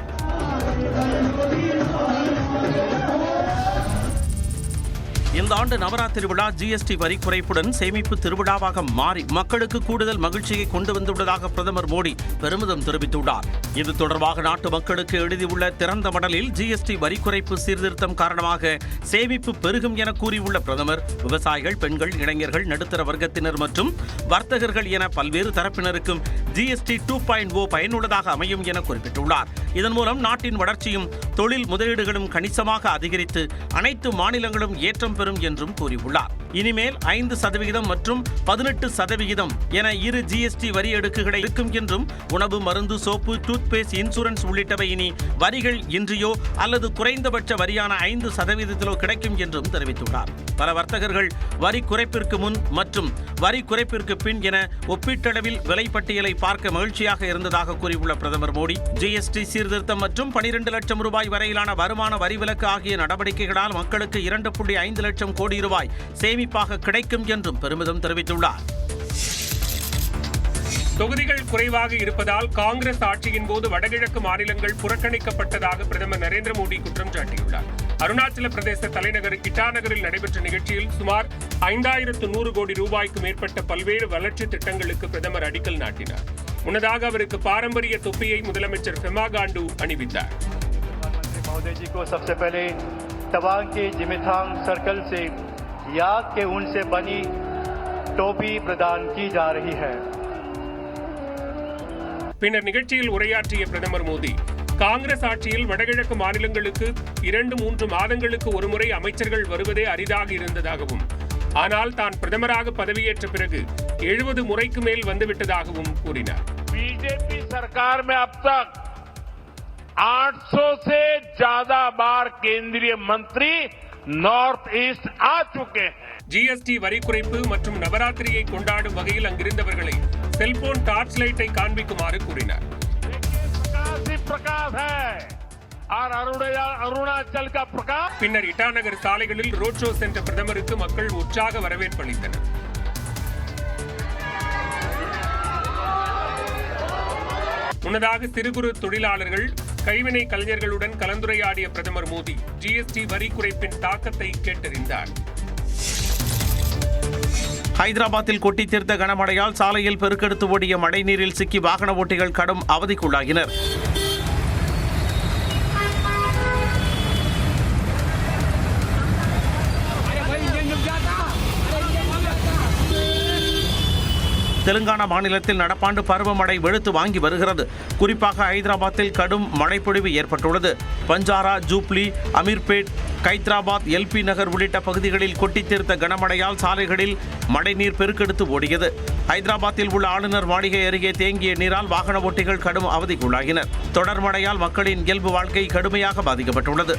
இந்த ஆண்டு நவராத்திரி விழா ஜிஎஸ்டி வரி குறைப்புடன் சேமிப்பு திருவிழாவாக மாறி மக்களுக்கு கூடுதல் மகிழ்ச்சியை கொண்டு வந்துள்ளதாக பிரதமர் மோடி பெருமிதம் தெரிவித்துள்ளார். இது தொடர்பாக நாட்டு மக்களுக்கு எழுதியுள்ள திறந்த மடலில் ஜிஎஸ்டி வரி குறைப்பு சீர்திருத்தம் காரணமாக சேமிப்பு பெருகும் என கூறியுள்ள பிரதமர் விவசாயிகள், பெண்கள், இளைஞர்கள், நடுத்தர வர்க்கத்தினர் மற்றும் வர்த்தகர்கள் என பல்வேறு தரப்பினருக்கும் ஜிஎஸ்டி 2.0 பயனுள்ளதாக அமையும் என குறிப்பிட்டுள்ளார். இதன் மூலம் நாட்டின் வளர்ச்சியும் தொழில் முதலீடுகளும் கணிசமாக அதிகரித்து அனைத்து மாநிலங்களும் ஏற்றம் பெறும் என்றும் கூறியுள்ளார். இனிமேல் 5% மற்றும் 18% என இரு ஜிஎஸ்டி வரி அடுக்குகளை இருக்கும் என்றும், உணவு, மருந்து, சோப்பு, டூத்பேஸ்ட், இன்சூரன்ஸ் உள்ளிட்டவை இனி வரிகள் இன்றியோ அல்லது குறைந்தபட்ச வரியான 5% கிடைக்கும் என்றும் தெரிவித்துள்ளார். பல வர்த்தகர்கள் வரி குறைப்பிற்கு முன் மற்றும் வரி குறைப்பிற்கு பின் என ஒப்பீட்டளவில் விலை பட்டியலை பார்க்க மகிழ்ச்சியாக இருந்ததாக கூறியுள்ள பிரதமர் மோடி, ஜிஎஸ்டி சீர்திருத்தம் மற்றும் 12 லட்சம் ரூபாய் வரையிலான வருமான வரி விலக்கு ஆகிய நடவடிக்கைகளால் மக்களுக்கு 2.5 லட்சம் கோடி ரூபாய் சேமிப்பாக கிடைக்கும் என்றும் பெருமிதம் தெரிவித்துள்ளார். தொகுதிகள் குறைவாக இருப்பதால் காங்கிரஸ் ஆட்சியின் போது வடகிழக்கு மாநிலங்கள் புறக்கணிக்கப்பட்டதாக பிரதமர் நரேந்திர மோடி குற்றம் சாட்டியுள்ளார். அருணாச்சல பிரதேச தலைநகர் இட்டாநகரில் நடைபெற்ற நிகழ்ச்சியில் சுமார் 5100 கோடி ரூபாய்க்கு மேற்பட்ட பல்வேறு வளர்ச்சி திட்டங்களுக்கு பிரதமர் அடிக்கல் நாட்டினார். முன்னதாக அவருக்கு பாரம்பரிய தொப்பியை முதலமைச்சர் பெமா காண்டு அணிவித்தார். तवांग के जिमिथांग सर्कल से याक के ऊन से बनी टोपी प्रदान की जा रही है. பின்னர் நிகழ்ச்சியில் உரையாற்றிய பிரதமர் மோடி, காங்கிரஸ் ஆட்சியில் வடகிழக்கு மாநிலங்களுக்கு 2-3 மாதங்களுக்கு ஒருமுறை அமைச்சர்கள் வருவதே அரிதாக இருந்ததாகவும், ஆனால் தான் பிரதமராக பதவியேற்ற பிறகு 70 முறைக்கு மேல் வந்துவிட்டதாகவும் கூறினார். बीजेपी सरकार में अब तक 800 से ज्यादा बार केंद्रीय मंत्री नॉर्थ ईस्ट आ चुके हैं. ஜிஎஸ்டி வரி குறைப்பு மற்றும் நவராத்திரியை கொண்டாடும் வகையில் அங்கிருந்தவர்களை செல்போன் டார்ச் லைட்டை காண்பிக்குமாறு கூறினார். பின்னர் இட்டாநகர் சாலைகளில் ரோட் ஷோ சென்ற பிரதமருக்கு மக்கள் உற்சாக வரவேற்பு அளித்தனர். முன்னதாக சிறு குறு தொழிலாளர்கள், கைவினை கலைஞர்களுடன் கலந்துரையாடிய பிரதமர் மோடி ஜிஎஸ்டி வரி குறைப்பின் தாக்கத்தை கேட்டறிந்தார். ஹைதராபாத்தில் கொட்டி தீர்த்த கனமழையால் சாலையில் பெருக்கெடுத்து ஓடிய மழைநீரில் சிக்கி வாகன ஓட்டிகள் கடும் அவதிக்குள்ளாகினர். தெலுங்கானா மாநிலத்தில் நடப்பாண்டு பருவமழை வெளுத்து வாங்கி வருகிறது. குறிப்பாக ஹைதராபாத்தில் கடும் மழைப்பொழிவு ஏற்பட்டுள்ளது. பஞ்சாரா, ஜூப்ளி, அமீர்பேட், கைத்ராபாத், எல்பி நகர் உள்ளிட்ட பகுதிகளில் கொட்டித் தீர்த்த கனமழையால் சாலைகளில் மழைநீர் பெருக்கெடுத்து ஓடியது. ஹைதராபாத்தில் உள்ள ஆளுநர் மாளிகை அருகே தேங்கிய நீரால் வாகன ஓட்டிகள் கடும் அவதிக்குள்ளாகினர். தொடர் மழையால் மக்களின் இயல்பு வாழ்க்கை கடுமையாக பாதிக்கப்பட்டுள்ளது.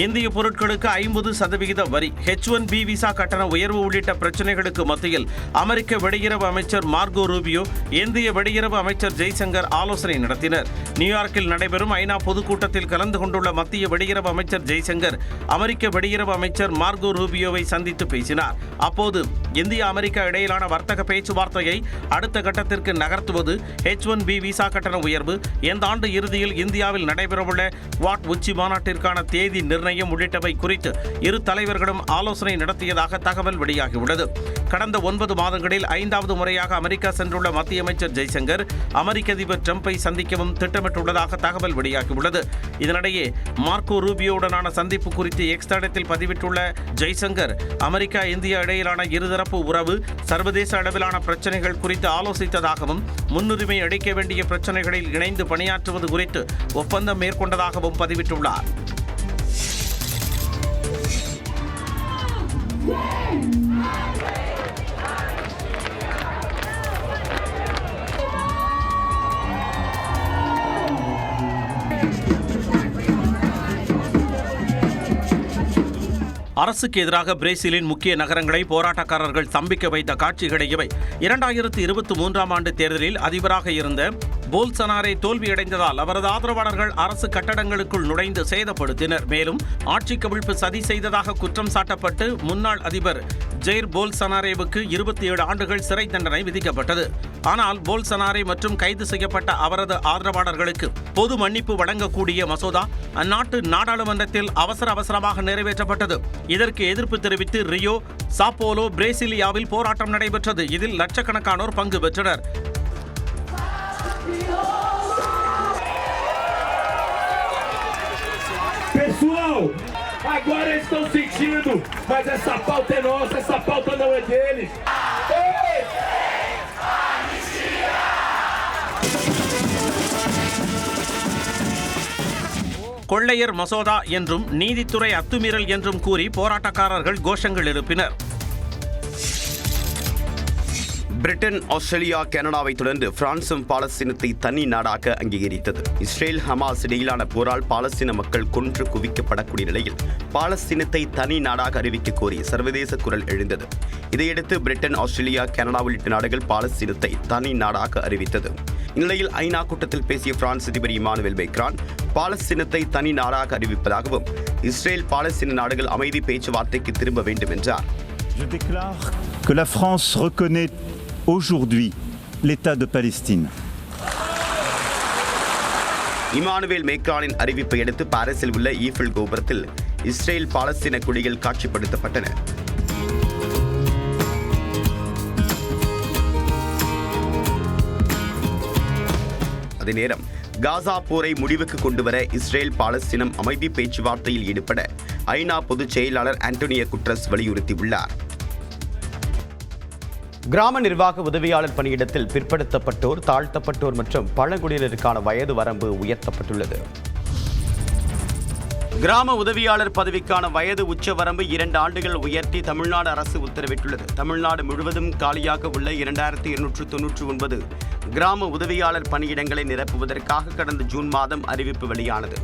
இந்திய பொருட்களுக்கு 50% வரி, H1B விசா கட்டண உயர்வு உள்ளிட்ட பிரச்சனைகளுக்கு மத்தியில் அமெரிக்க வெளியுறவு அமைச்சர் மார்கோ ரூபியோ, இந்திய வெளியுறவு அமைச்சர் ஜெய்சங்கர் ஆலோசனை நடத்தினர். நியூயார்க்கில் நடைபெறும் ஐநா பொதுக்கூட்டத்தில் கலந்து கொண்டுள்ள மத்திய வெளியுறவு அமைச்சர் ஜெய்சங்கர் அமெரிக்க வெளியுறவு அமைச்சர் மார்கோ ரூபியோவை சந்தித்து பேசினார். அப்போது இந்தியா அமெரிக்கா இடையிலான வர்த்தக பேச்சுவார்த்தையை அடுத்த கட்டத்திற்கு நகர்த்துவது, H1B விசா கட்டண உயர்வு, இந்த ஆண்டு இறுதியில் இந்தியாவில் நடைபெறவுள்ள குவாட் உச்சி மாநாட்டிற்கான தேதி நிர்ணயம் உள்ளிட்டவை குறித்து இரு தலைவர்களும் ஆலோசனை நடத்தியதாக தகவல் வெளியாகியுள்ளது. கடந்த 9 மாதங்களில் 5வது முறையாக அமெரிக்கா சென்றுள்ள மத்திய அமைச்சர் ஜெய்சங்கர் அமெரிக்க அதிபர் டிரம்பை சந்திக்கவும் திட்டமிட்டுள்ளதாக தகவல் வெளியாகியுள்ளது. இதனிடையே மார்கோ ரூபியோவுடனான சந்திப்பு குறித்து எக்ஸ் தளத்தில் பதிவிட்டுள்ள ஜெய்சங்கர், அமெரிக்கா இந்தியா இடையிலான இருதரப்பு உறவு, சர்வதேச அளவிலான பிரச்சனைகள் குறித்து ஆலோசித்ததாகவும், முன்னுரிமை அளிக்க வேண்டிய பிரச்சனைகளில் இணைந்து பணியாற்றுவது குறித்து ஒப்பந்தம் மேற்கொண்டதாகவும் பதிவிட்டுள்ளார். அரசுக்கு எதிராக பிரேசிலின் முக்கிய நகரங்களை போராட்டக்காரர்கள் ஸ்தம்பிக்க வைத்த காட்சிகளை இவை. 2023ஆம் ஆண்டு தேர்தலில் அதிபராக இருந்த போல்சனாரே தோல்வியடைந்ததால் அவரது ஆதரவாளர்கள் அரசு கட்டடங்களுக்குள் நுழைந்து சேதப்படுத்தினர். மேலும் ஆட்சி கவிழ்ப்பு சதி செய்ததாக குற்றம் சாட்டப்பட்டு முன்னாள் அதிபர் ஜெயிர் போல்சனாரேவுக்கு 27 ஆண்டுகள் சிறை தண்டனை விதிக்கப்பட்டது. ஆனால் போல்சனாரே மற்றும் கைது செய்யப்பட்ட அவரது ஆதரவாளர்களுக்கு பொது மன்னிப்பு வழங்கக்கூடிய மசோதா அந்நாட்டு நாடாளுமன்றத்தில் அவசரமாக நிறைவேற்றப்பட்டது. இதற்கு எதிர்ப்பு தெரிவித்து ரியோ, சாப்போலோ, பிரேசிலியாவில் போராட்டம் நடைபெற்றது. இதில் லட்சக்கணக்கானோர் பங்கு பெற்றனர். Pessoal, agora eles estão sentindo, mas essa pauta é nossa, essa pauta não é deles. கொள்ளையர் மசோதா என்றும் நீதித்துறை அத்துமீறல் என்றும் கூறி போராட்டக்காரர்கள் கோஷங்கள் எழுப்பினர். பிரிட்டன், ஆஸ்திரேலியா, கனடாவை தொடர்ந்து பிரான்சும் பாலஸ்தீனத்தை தனி நாடாக அங்கீகரித்தது. இஸ்ரேல் ஹமாஸ் இடையிலான போரால் பாலஸ்தீன மக்கள் கொன்று குவிக்கப்படக்கூடிய நிலையில் பாலஸ்தீனத்தை தனி நாடாக அறிவிக்க கோரி சர்வதேச குரல் எழுந்தது. இதையடுத்து பிரிட்டன், ஆஸ்திரேலியா, கனடா உள்ளிட்ட நாடுகள் பாலஸ்தீனத்தை தனி நாடாக அறிவித்தது. இந்நிலையில் ஐநா கூட்டத்தில் பேசிய பிரான்ஸ் அதிபர் இமானுவேல் மேக்ரான் பாலஸ்தீனத்தை தனி நாடாக அறிவிப்பதாகவும் இஸ்ரேல் பாலஸ்தீன நாடுகள் அமைதி பேச்சுவார்த்தைக்கு திரும்ப வேண்டும் என்றார். Je déclare que la France reconnaît aujourd'hui l'État de Palestine. Emmanuel மேக்ரானின் அறிவிப்பை அடுத்து பாரிஸில் உள்ள ஈஃபில் கோபுரத்தில் இஸ்ரேல் பாலஸ்தீன கொடிகள் காட்சிப்படுத்தப்பட்டன. அதே நேரம் காசா போரை முடிவுக்கு கொண்டுவர இஸ்ரேல் பாலஸ்தீனம் அமைதி பேச்சுவார்த்தையில் ஈடுபட ஐநா பொதுச் செயலாளர் ஆண்டோனியோ குட்ரஸ் வலியுறுத்தியுள்ளார். கிராம நிர்வாக உதவியாளர் பணியிடத்தில் பிற்படுத்தப்பட்டோர், தாழ்த்தப்பட்டோர் மற்றும் பழங்குடியினருக்கான வயது வரம்பு உயர்த்தப்பட்டுள்ளது. கிராம உதவியாளர் பதவிக்கான வயது உச்சவரம்பு 2 ஆண்டுகள் உயர்த்தி தமிழ்நாடு அரசு உத்தரவிட்டுள்ளது. தமிழ்நாடு முழுவதும் காலியாக உள்ள 2299 கிராம உதவியாளர் பணியிடங்களை நிரப்புவதற்காக கடந்த ஜூன் மாதம் அறிவிப்பு வெளியானது.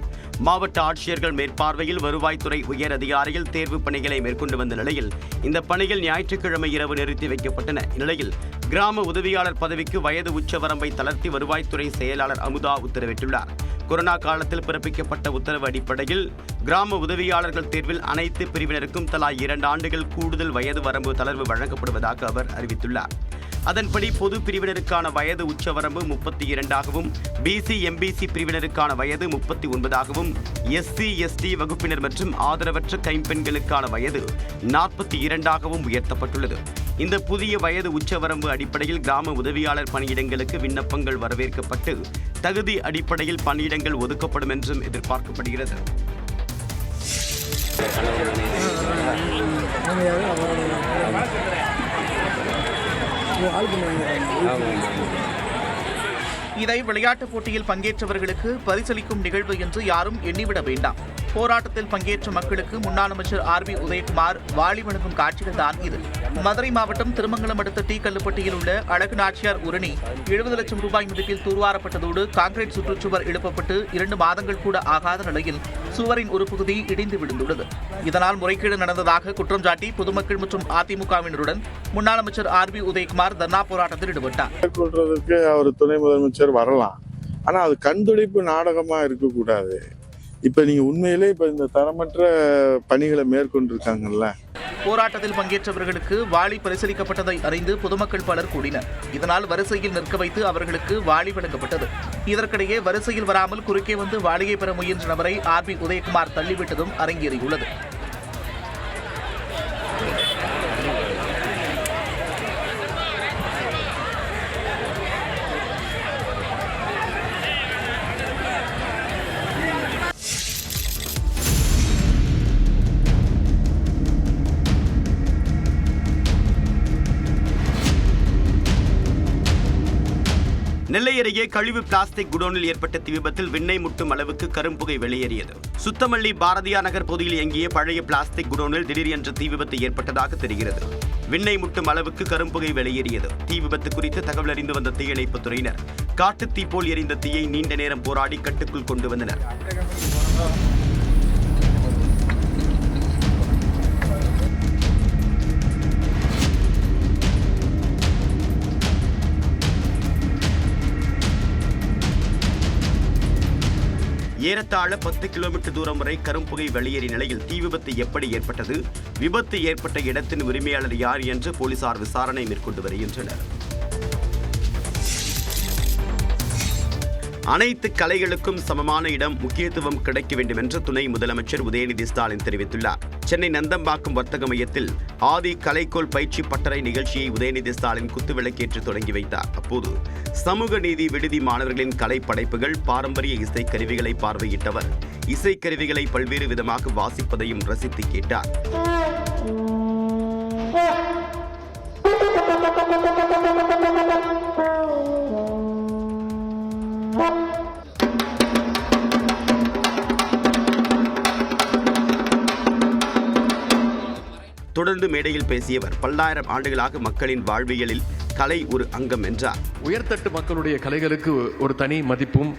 மாவட்ட ஆட்சியர்கள் மேற்பார்வையில் வருவாய்த்துறை உயர் அதிகாரிகள் தேர்வு பணிகளை மேற்கொண்டு வந்த நிலையில் இந்த பணிகள் ஞாயிற்றுக்கிழமை இரவு நிறுத்தி வைக்கப்பட்டன. இந்நிலையில் கிராம உதவியாளர் பதவிக்கு வயது உச்சவரம்பை தளர்த்தி வருவாய்த்துறை செயலாளர் அமுதா உத்தரவிட்டுள்ளார். கொரோனா காலத்தில் பிறப்பிக்கப்பட்ட உத்தரவு அடிப்படையில் கிராம உதவியாளர்கள் தேர்வில் அனைத்து பிரிவினருக்கும் தலா 2 ஆண்டுகள் கூடுதல் வயது வரம்பு தளர்வு வழங்கப்படுவதாக அவர் அறிவித்துள்ளார். அதன்படி பொது பிரிவினருக்கான வயது உச்சவரம்பு 32ஆகவும், பிசி, எம்பிசி பிரிவினருக்கான வயது 39ஆகவும், எஸ்சி, எஸ்டி வகுப்பினர் மற்றும் ஆதரவற்ற கைம்பெண்களுக்கான வயது 42ஆகவும் உயர்த்தப்பட்டுள்ளது. இந்த புதிய வயது உச்சவரம்பு அடிப்படையில் கிராம உதவியாளர் பணியிடங்களுக்கு விண்ணப்பங்கள் வரவேற்கப்பட்டு தகுதி அடிப்படையில் பணியிடங்கள் ஒதுக்கப்படும் என்றும் எதிர்பார்க்கப்படுகிறது. இதை விளையாட்டுப் போட்டியில் பங்கேற்றவர்களுக்கு பரிசளிக்கும் நிகழ்வு என்று யாரும் எண்ணிவிட வேண்டாம். போராட்டத்தில் பங்கேற்ற மக்களுக்கு முன்னாள் அமைச்சர் ஆர்பி உதயகுமார் வாளி வழங்கும் காட்சிகள் தான் இது. மதுரை மாவட்டம் திருமங்கலம் அடுத்த டி கல்லுப்பட்டியில் உள்ள அழகு நாச்சியார் உரணி 70 லட்சம் ரூபாய் மதிப்பில் தூர்வாரப்பட்டதோடு கான்கிரீட் சுற்றுச்சுவர் எழுப்பப்பட்டு 2 மாதங்கள் கூட ஆகாத நிலையில் சுவரின் ஒரு பகுதி இடிந்து விழுந்துள்ளது. இதனால் முறைகேடு நடந்ததாக குற்றம் சாட்டி பொதுமக்கள் மற்றும் அதிமுகவினருடன் முன்னாள் அமைச்சர் ஆர்பி உதயகுமார் தர்ணா போராட்டத்தில் ஈடுபட்டார். மேற்கொள்றதுக்கு அவர் துணை முதலமைச்சர் வரலாம், ஆனா அது கண்துடைப்பு நாடகமா இருக்கக்கூடாது. இப்ப நீங்க உண்மையிலே இப்ப இந்த தரமற்ற பணிகளை மேற்கொண்டிருக்காங்கல்ல. போராட்டத்தில் பங்கேற்றவர்களுக்கு வாளி பரிசீலிக்கப்பட்டதை அறிந்து பொதுமக்கள் பலர் கூடினர். இதனால் வரிசையில் நிற்க வைத்து அவர்களுக்கு வாளி வழங்கப்பட்டது. இதற்கிடையே வரிசையில் வராமல் குறுக்கே வந்து வாளியை பெற முயன்ற நபரை ஆர்பி உதயகுமார் தள்ளிவிட்டதும் அரங்கேறியுள்ளது. நெல்லை அருகே கழிவு பிளாஸ்டிக் குடோனில் ஏற்பட்ட தீ விபத்தில் விண்ணை முட்டும் அளவுக்கு கரும்புகை வெளியேறியது. சுத்தமல்லி பாரதியார் நகர் பகுதியில் இயங்கிய பழைய பிளாஸ்டிக் குடோனில் திடீரென்று தீ விபத்து ஏற்பட்டதாக தெரிகிறது. விண்ணை முட்டும் அளவுக்கு கரும்புகை வெளியேறியது. தீ விபத்து குறித்து தகவல் அறிந்து வந்த தீயணைப்புத் துறையினர் காட்டுத் தீ போல் எரிந்த தீயை நீண்ட நேரம் போராடி கட்டுக்குள் கொண்டு வந்தனர். ஏறத்தாழ 10 கிலோமீட்டர் தூரம் வரை கரும்புகை வெளியேறிய நிலையில் தீ விபத்து எப்படி ஏற்பட்டது, விபத்து ஏற்பட்ட இடத்தின் உரிமையாளர் யார் என்று போலீசார் விசாரணை மேற்கொண்டு வருகின்றனர். அனைத்து கலைகளுக்கும் சமமான இடம், முக்கியத்துவம் கிடைக்க வேண்டும் என்று துணை முதலமைச்சர் உதயநிதி ஸ்டாலின் தெரிவித்துள்ளார். சென்னை நந்தம்பாக்கம் வர்த்தக மையத்தில் ஆதி கலைக்கோள் பயிற்சி பட்டறை நிகழ்ச்சியை உதயநிதி ஸ்டாலின் குத்துவிளக்கேற்று தொடங்கி வைத்தார். அப்போது சமூக நீதி விடுதி மாணவர்களின் கலை படைப்புகள், பாரம்பரிய இசைக்கருவிகளை பார்வையிட்டவர் இசைக்கருவிகளை பல்வேறு விதமாக வாசிப்பதையும் ரசித்து கேட்டார். தொடர்ந்து மேடையில் பேசியவர் பல்லாயிரம் ஆண்டுகளாக மக்களின் வாழ்வியலில் கலை ஒரு அங்கம் என்றார். உயர்தட்டு மக்களுடைய கலைகளுக்கு ஒரு தனி மதிப்பும்,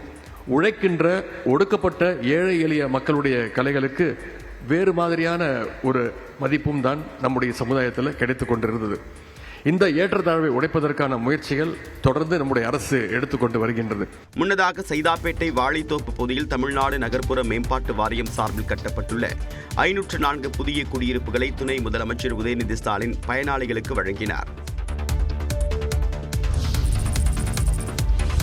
உழைக்கின்ற ஒடுக்கப்பட்ட ஏழை எளிய மக்களுடைய கலைகளுக்கு வேறு மாதிரியான ஒரு மதிப்பும் தான் நம்முடைய சமுதாயத்தில் கிடைத்துக் கொண்டிருந்தது. இந்த ஏற்றத்தாழ்வை உடைப்பதற்கான முயற்சிகள் தொடர்ந்து நம்முடைய அரசு எடுத்துக்கொண்டு வருகின்றது. முன்னதாக சைதாப்பேட்டை வாழைத்தோப்பு பகுதியில் தமிழ்நாடு நகர்ப்புற மேம்பாட்டு வாரியம் சார்பில் கட்டப்பட்டுள்ள 504 புதிய குடியிருப்புகளை துணை முதலமைச்சர் உதயநிதி ஸ்டாலின் பயனாளிகளுக்கு வழங்கினார்.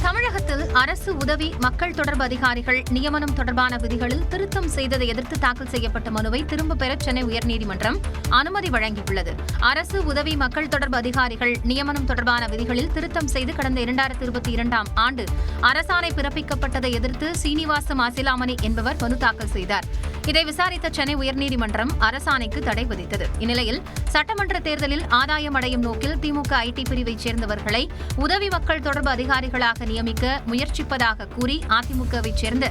தமிழகத்தில் அரசு உதவி மக்கள் தொடர்பு அதிகாரிகள் நியமனம் தொடர்பான விதிகளில் திருத்தம் செய்ததை எதிர்த்து தாக்கல் செய்யப்பட்ட மனுவை திரும்பப் பெற சென்னை உயர்நீதிமன்றம் அனுமதி வழங்கியுள்ளது. அரசு உதவி மக்கள் தொடர்பு அதிகாரிகள் நியமனம் தொடர்பான விதிகளில் திருத்தம் செய்து கடந்த 2022ஆம் ஆண்டு அரசாணை பிறப்பிக்கப்பட்டதை எதிர்த்து சீனிவாச மாசிலாமணி என்பவர் மனு தாக்கல் செய்தார். இதை விசாரித்த சென்னை உயர்நீதிமன்றம் அரசாணைக்கு தடை விதித்தது. இந்நிலையில் சட்டமன்ற தேர்தலில் ஆதாயம் அடையும் நோக்கில் திமுக ஐடி பிரிவைச் சேர்ந்தவர்களை உதவி மக்கள் தொடர்பு அதிகாரிகளாக நியமிக்க முயற்சிப்பதாக கூறி அதிமுகவைச் சேர்ந்த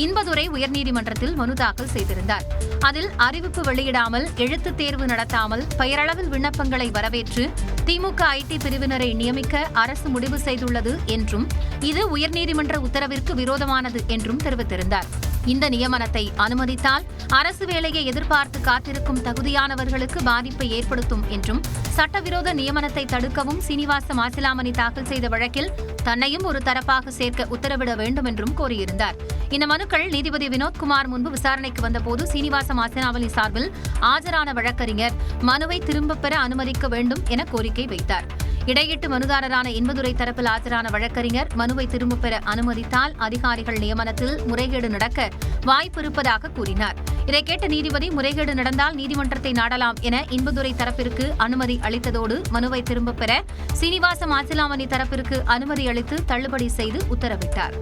இன்பதுரை உயர்நீதிமன்றத்தில் மனு தாக்கல் செய்திருந்தார். அதில் அறிவிப்பு வெளியிடாமல், எழுத்துத் தேர்வு நடத்தாமல், பெயரளவில் விண்ணப்பங்களை வரவேற்று திமுக ஐடி பிரிவினரை நியமிக்க அரசு முடிவு செய்துள்ளது என்றும் இது உயர்நீதிமன்ற உத்தரவிற்கு விரோதமானது என்றும் தெரிவித்திருந்தார். இந்த நியமனத்தை அனுமதித்தால் அரசு வேலையை எதிர்பார்த்து காத்திருக்கும் தகுதியானவர்களுக்கு பாதிப்பை ஏற்படுத்தும் என்றும், சட்டவிரோத நியமனத்தை தடுக்கவும் சீனிவாச மாசிலாமணி தாக்கல் செய்த வழக்கில் தன்னையும் ஒரு தரப்பாக சேர்க்க உத்தரவிட வேண்டும் என்றும் கோரியிருந்தார். இந்த மனுக்கள் நீதிபதி வினோத்குமார் முன்பு விசாரணைக்கு வந்தபோது சீனிவாச மாசிலாமணி சார்பில் ஆஜரான வழக்கறிஞர் மனுவை திரும்பப் பெற அனுமதிக்க வேண்டும் என கோரிக்கை வைத்தார். இடையிட்டு மனுதாரரான இன்பதுரை தரப்பில் ஆஜரான வழக்கறிஞர் மனுவை திரும்பப் பெற அனுமதித்தால் அதிகாரிகள் நியமனத்தில் முறைகேடு நடக்க வாய்ப்பு இருப்பதாக கூறினார். இதை கேட்ட நீதிபதி முறைகேடு நடந்தால் நீதிமன்றத்தை நாடலாம் என இன்பதுரை தரப்பிற்கு அனுமதி அளித்ததோடு மனுவை திரும்பப் பெற சீனிவாச மாசிலாமணி தரப்பிற்கு அனுமதி அளித்து தள்ளுபடி செய்து உத்தரவிட்டார்.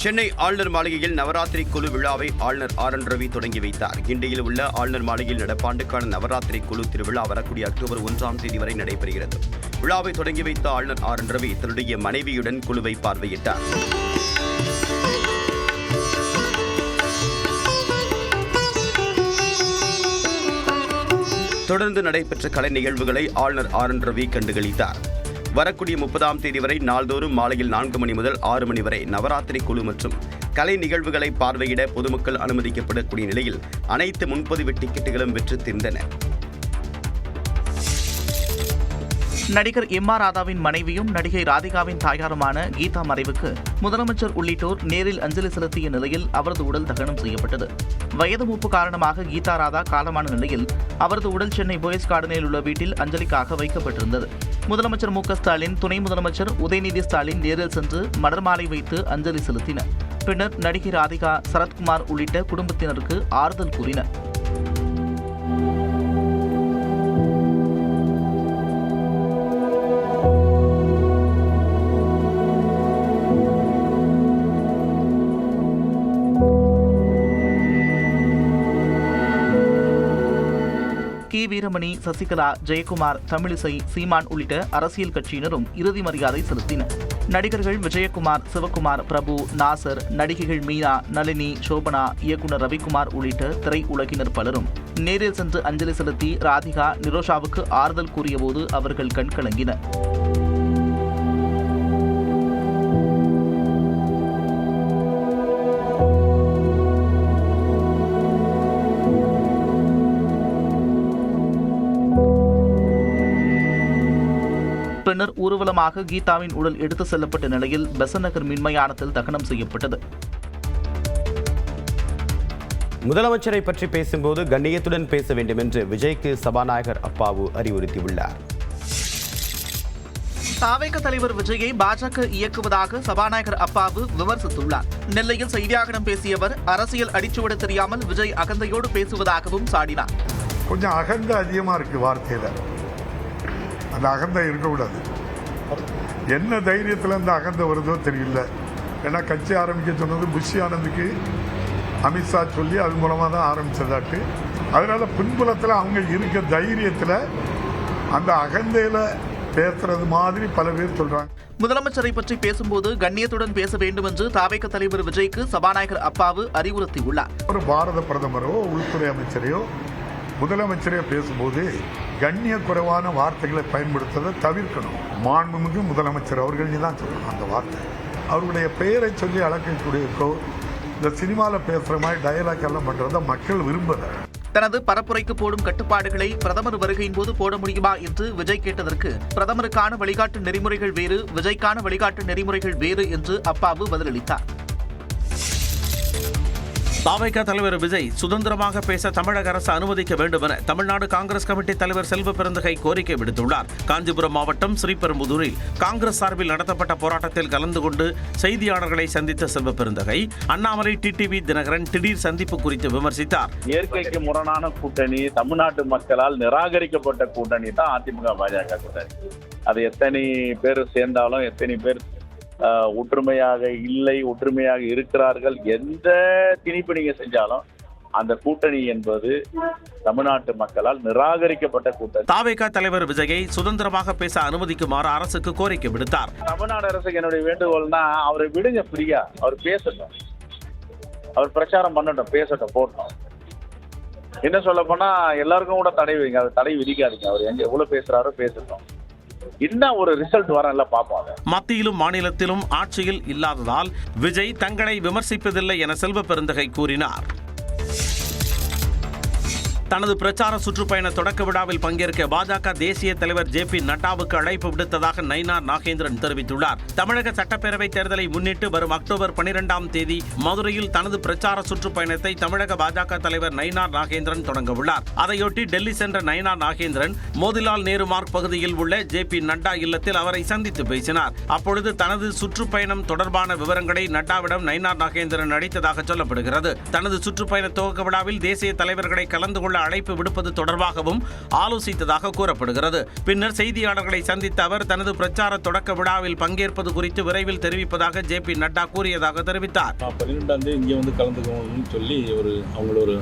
சென்னை ஆளுநர் மாளிகையில் நவராத்திரி குழு விழாவை ஆளுநர் RN ரவி தொடங்கி வைத்தார். கிண்டியில் உள்ள ஆளுநர் மாளிகையில் நடப்பாண்டுக்கான நவராத்திரி குழு திருவிழா வரக்கூடிய அக்டோபர் 1ஆம் தேதி வரை நடைபெறுகிறது. விழாவை தொடங்கி வைத்த ஆளுநர் RN ரவி தன்னுடைய மனைவியுடன் குழுவை பார்வையிட்டார். தொடர்ந்து நடைபெற்ற கலை நிகழ்வுகளை ஆளுநர் RN ரவி கண்டுகளித்தார். வரக்கூடிய 30ஆம் தேதி வரை நாள்தோறும் மாலையில் 4 மணி முதல் 6 மணி வரை நவராத்திரி குழு மற்றும் கலை நிகழ்வுகளை பார்வையிட பொதுமக்கள் அனுமதிக்கப்படக்கூடிய நிலையில் அனைத்து முன்பதிவு டிக்கெட்டுகளும் விற்று தீர்ந்தன. நடிகர் M.R. ராதாவின் மனைவியும் நடிகை ராதிகாவின் தாயாருமான கீதா மறைவுக்கு முதலமைச்சர் உள்ளிட்டோர் நேரில் அஞ்சலி செலுத்திய நிலையில் அவரது உடல் தகனம் செய்யப்பட்டது. வயது மூப்பு காரணமாக கீதா ராதா காலமான நிலையில் அவரது உடல் சென்னை போயஸ் கார்டனில் உள்ள வீட்டில் அஞ்சலிக்காக வைக்கப்பட்டிருந்தது. முதலமைச்சர் மு.க. ஸ்டாலின், துணை முதலமைச்சர் உதயநிதி ஸ்டாலின் நேரில் சென்று மலர் மாலை வைத்து அஞ்சலி செலுத்தினர். பின்னர் நடிகை ராதிகா, சரத்குமார் உள்ளிட்ட குடும்பத்தினருக்கு ஆறுதல் கூறினர். வீரமணி, சசிகலா, ஜெயக்குமார், தமிழிசை, சீமான் உள்ளிட்ட அரசியல் கட்சியினரும் இறுதி மரியாதை செலுத்தினர். நடிகர்கள் விஜயகுமார், சிவகுமார், பிரபு, நாசர், நடிகைகள் மீனா, நளினி, சோபனா, இயக்குனர் ரவிக்குமார் உள்ளிட்ட திரை உலகினர் பலரும் நேரில் சென்று அஞ்சலி செலுத்தி ராதிகா, நிரோஷாவுக்கு ஆறுதல் கூறியபோது அவர்கள் கண்கலங்கினர். பின்னர் ஊர்வலமாக கீதாவின் உடல் எடுத்து செல்லப்பட்ட நிலையில் பெசன்ட் நகர் மின்மயானத்தில் தகனம் செய்யப்பட்டது. முதலமைச்சரை பற்றி பேசும்போது கண்ணியத்துடன் பேச வேண்டும் என்று விஜய்க்கு சபாநாயகர் அப்பாவு அறிவுறுத்தியுள்ளார். தாவேக தலைவர் விஜயை பாஜக இயக்குவதாக சபாநாயகர் அப்பாவு விமர்சித்துள்ளார். நெல்லையில் செய்தியாளர்களிடம் பேசிய அவர், அரசியல் அடிச்சுவடு தெரியாமல் விஜய் அகந்தையோடு பேசுவதாகவும் சாடினார். கொஞ்சம் அகந்தை அதிகமா இருக்கு வார்த்தையில. அந்த அகந்தை இருக்கக்கூடாது. என்ன தைரியத்துல இந்த அகந்தை வருதோ தெரியல. ஏன்னா கட்சி ஆரம்பிக்க சொன்னது புஷி ஆனந்துக்கு அமித்ஷா சொல்லி அது மூலமா தான் ஆரம்பிச்சதாட்டு. அதனால பின்புலத்தில் அவங்க இருக்க தைரியத்தில் அந்த அகந்தையில பேசுறது மாதிரி பல பேர் சொல்றாங்க. முதலமைச்சரை பற்றி பேசும்போது கண்ணியத்துடன் பேச வேண்டும் என்று தாவேக தலைவர் விஜய்க்கு சபாநாயகர் அப்பாவு அறிவுறுத்தியுள்ளார். ஒரு பாரத பிரதமரோ உள்துறை அமைச்சரையோ முதலமைச்சரையோ பேசும்போது கண்ணிய குறைவான வார்த்தைகளை பயன்படுத்துவதை தவிர்க்கணும். மாண்புமிகு முதலமைச்சர் அவர்கள் தான் சொல்லணும் அந்த வார்த்தை. அவருடைய பெயரை சொல்லி அழைக்கக்கூடிய இந்த சினிமாவில் பேசுற மாதிரி டயலாக் எல்லாம் பண்றத மக்கள் விரும்பல. தனது பரப்புரைக்கு போடும் கட்டுப்பாடுகளை பிரதமர் வருகையின் போது போட முடியுமா என்று விஜய் கேட்டதற்கு, பிரதமருக்கான வழிகாட்டு நெறிமுறைகள் வேறு, விஜய்க்கான வழிகாட்டு நெறிமுறைகள் வேறு என்று அப்பாவு பதிலளித்தார். தாவேக தலைவர் விஜய் சுதந்திரமாக பேச தமிழக அரசு அனுமதிக்க வேண்டும் என தமிழ்நாடு காங்கிரஸ் கமிட்டி தலைவர் செல்வ பெருந்தகை கோரிக்கை விடுத்துள்ளார். காஞ்சிபுரம் மாவட்டம் ஸ்ரீபெரும்புதூரில் காங்கிரஸ் சார்பில் நடத்தப்பட்ட போராட்டத்தில் கலந்து கொண்டு செய்தியாளர்களை சந்தித்த செல்வ பெருந்தகை அண்ணாமலை, டிடிவி தினகரன் திடீர் சந்திப்பு குறித்து விமர்சித்தார். இயற்கைக்கு முரணான கூட்டணி, தமிழ்நாட்டு மக்களால் நிராகரிக்கப்பட்ட கூட்டணி தான் அதிமுக பாஜக கூட்டணி. அது எத்தனை பேர் சேர்ந்தாலும், எத்தனை பேர் ஒற்றுமையாக இல்லை, ஒற்றுமையாக இருக்கிறார்கள், எந்த திணிப்பு நீங்க செஞ்சாலும் அந்த கூட்டணி என்பது தமிழ்நாட்டு மக்களால் நிராகரிக்கப்பட்ட கூட்டணி. தாவேக தலைவர் விஜயை சுதந்திரமாக பேச அனுமதிக்குமாறு அரசுக்கு கோரிக்கை விடுத்தார். தமிழ்நாடு அரசுக்கு என்னுடைய வேண்டுகோள்னா, அவரை விடுங்க, ஃப்ரீயா அவர் பேசட்டும், அவர் பிரச்சாரம் பண்ணட்டும், பேசட்டும், போட்டோம். என்ன சொல்ல போனா எல்லாருக்கும் கூட தடை வைங்க, அவர் தடை விதிக்காதீங்க. அவர் எங்க எவ்வளவு பேசுறாரோ பேசட்டும். இன்னும் ஒரு ரிசல்ட் வரல பாப்போம். மத்தியிலும் மாநிலத்திலும் ஆட்சியில் இல்லாததால் விஜய் தங்களை விமர்சிப்பதில்லை என செல்வ பெருந்தகை கூறினார். தனது பிரச்சார சுற்றுப்பயண தொடக்க விழாவில் பங்கேற்க பாஜக தேசிய தலைவர் ஜே.பி. நட்டாவுக்கு அழைப்பு விடுத்ததாக நயினார் நாகேந்திரன் தெரிவித்துள்ளார். தமிழக சட்டப்பேரவை தேர்தலை முன்னிட்டு வரும் அக்டோபர் 12ஆம் தேதி மதுரையில் தனது பிரச்சார சுற்றுப்பயணத்தை தமிழக பாஜக தலைவர் நயினார் நாகேந்திரன் தொடங்க உள்ளார். அதையொட்டி டெல்லி சென்ற நயினார் நாகேந்திரன் மோதிலால் நேரு மார்க் பகுதியில் உள்ள ஜே.பி. நட்டா இல்லத்தில் அவரை சந்தித்து பேசினார். அப்பொழுது தனது சுற்றுப்பயணம் தொடர்பான விவரங்களை நட்டாவிடம் நயினார் நாகேந்திரன் அளித்ததாக சொல்லப்படுகிறது. தனது சுற்றுப்பயண துவக்க விழாவில் தேசிய தலைவர்களை கலந்து கொள்ள அழைப்பு விடுப்பது தொடர்பாகவும் ஆலோசித்ததாக கூறப்படுகிறது. பின்னர் செய்தியாளர்களை சந்தித்த அவர் தனது பிரச்சார தொடக்க விழாவில் பங்கேற்பது குறித்து விரைவில் தெரிவிப்பதாக ஜே.பி. நட்டா கூறியதாக தெரிவித்தார். 12ஆம் தேதி இங்கே வந்து கலந்துக்கணும்னு சொல்லி அவங்களோட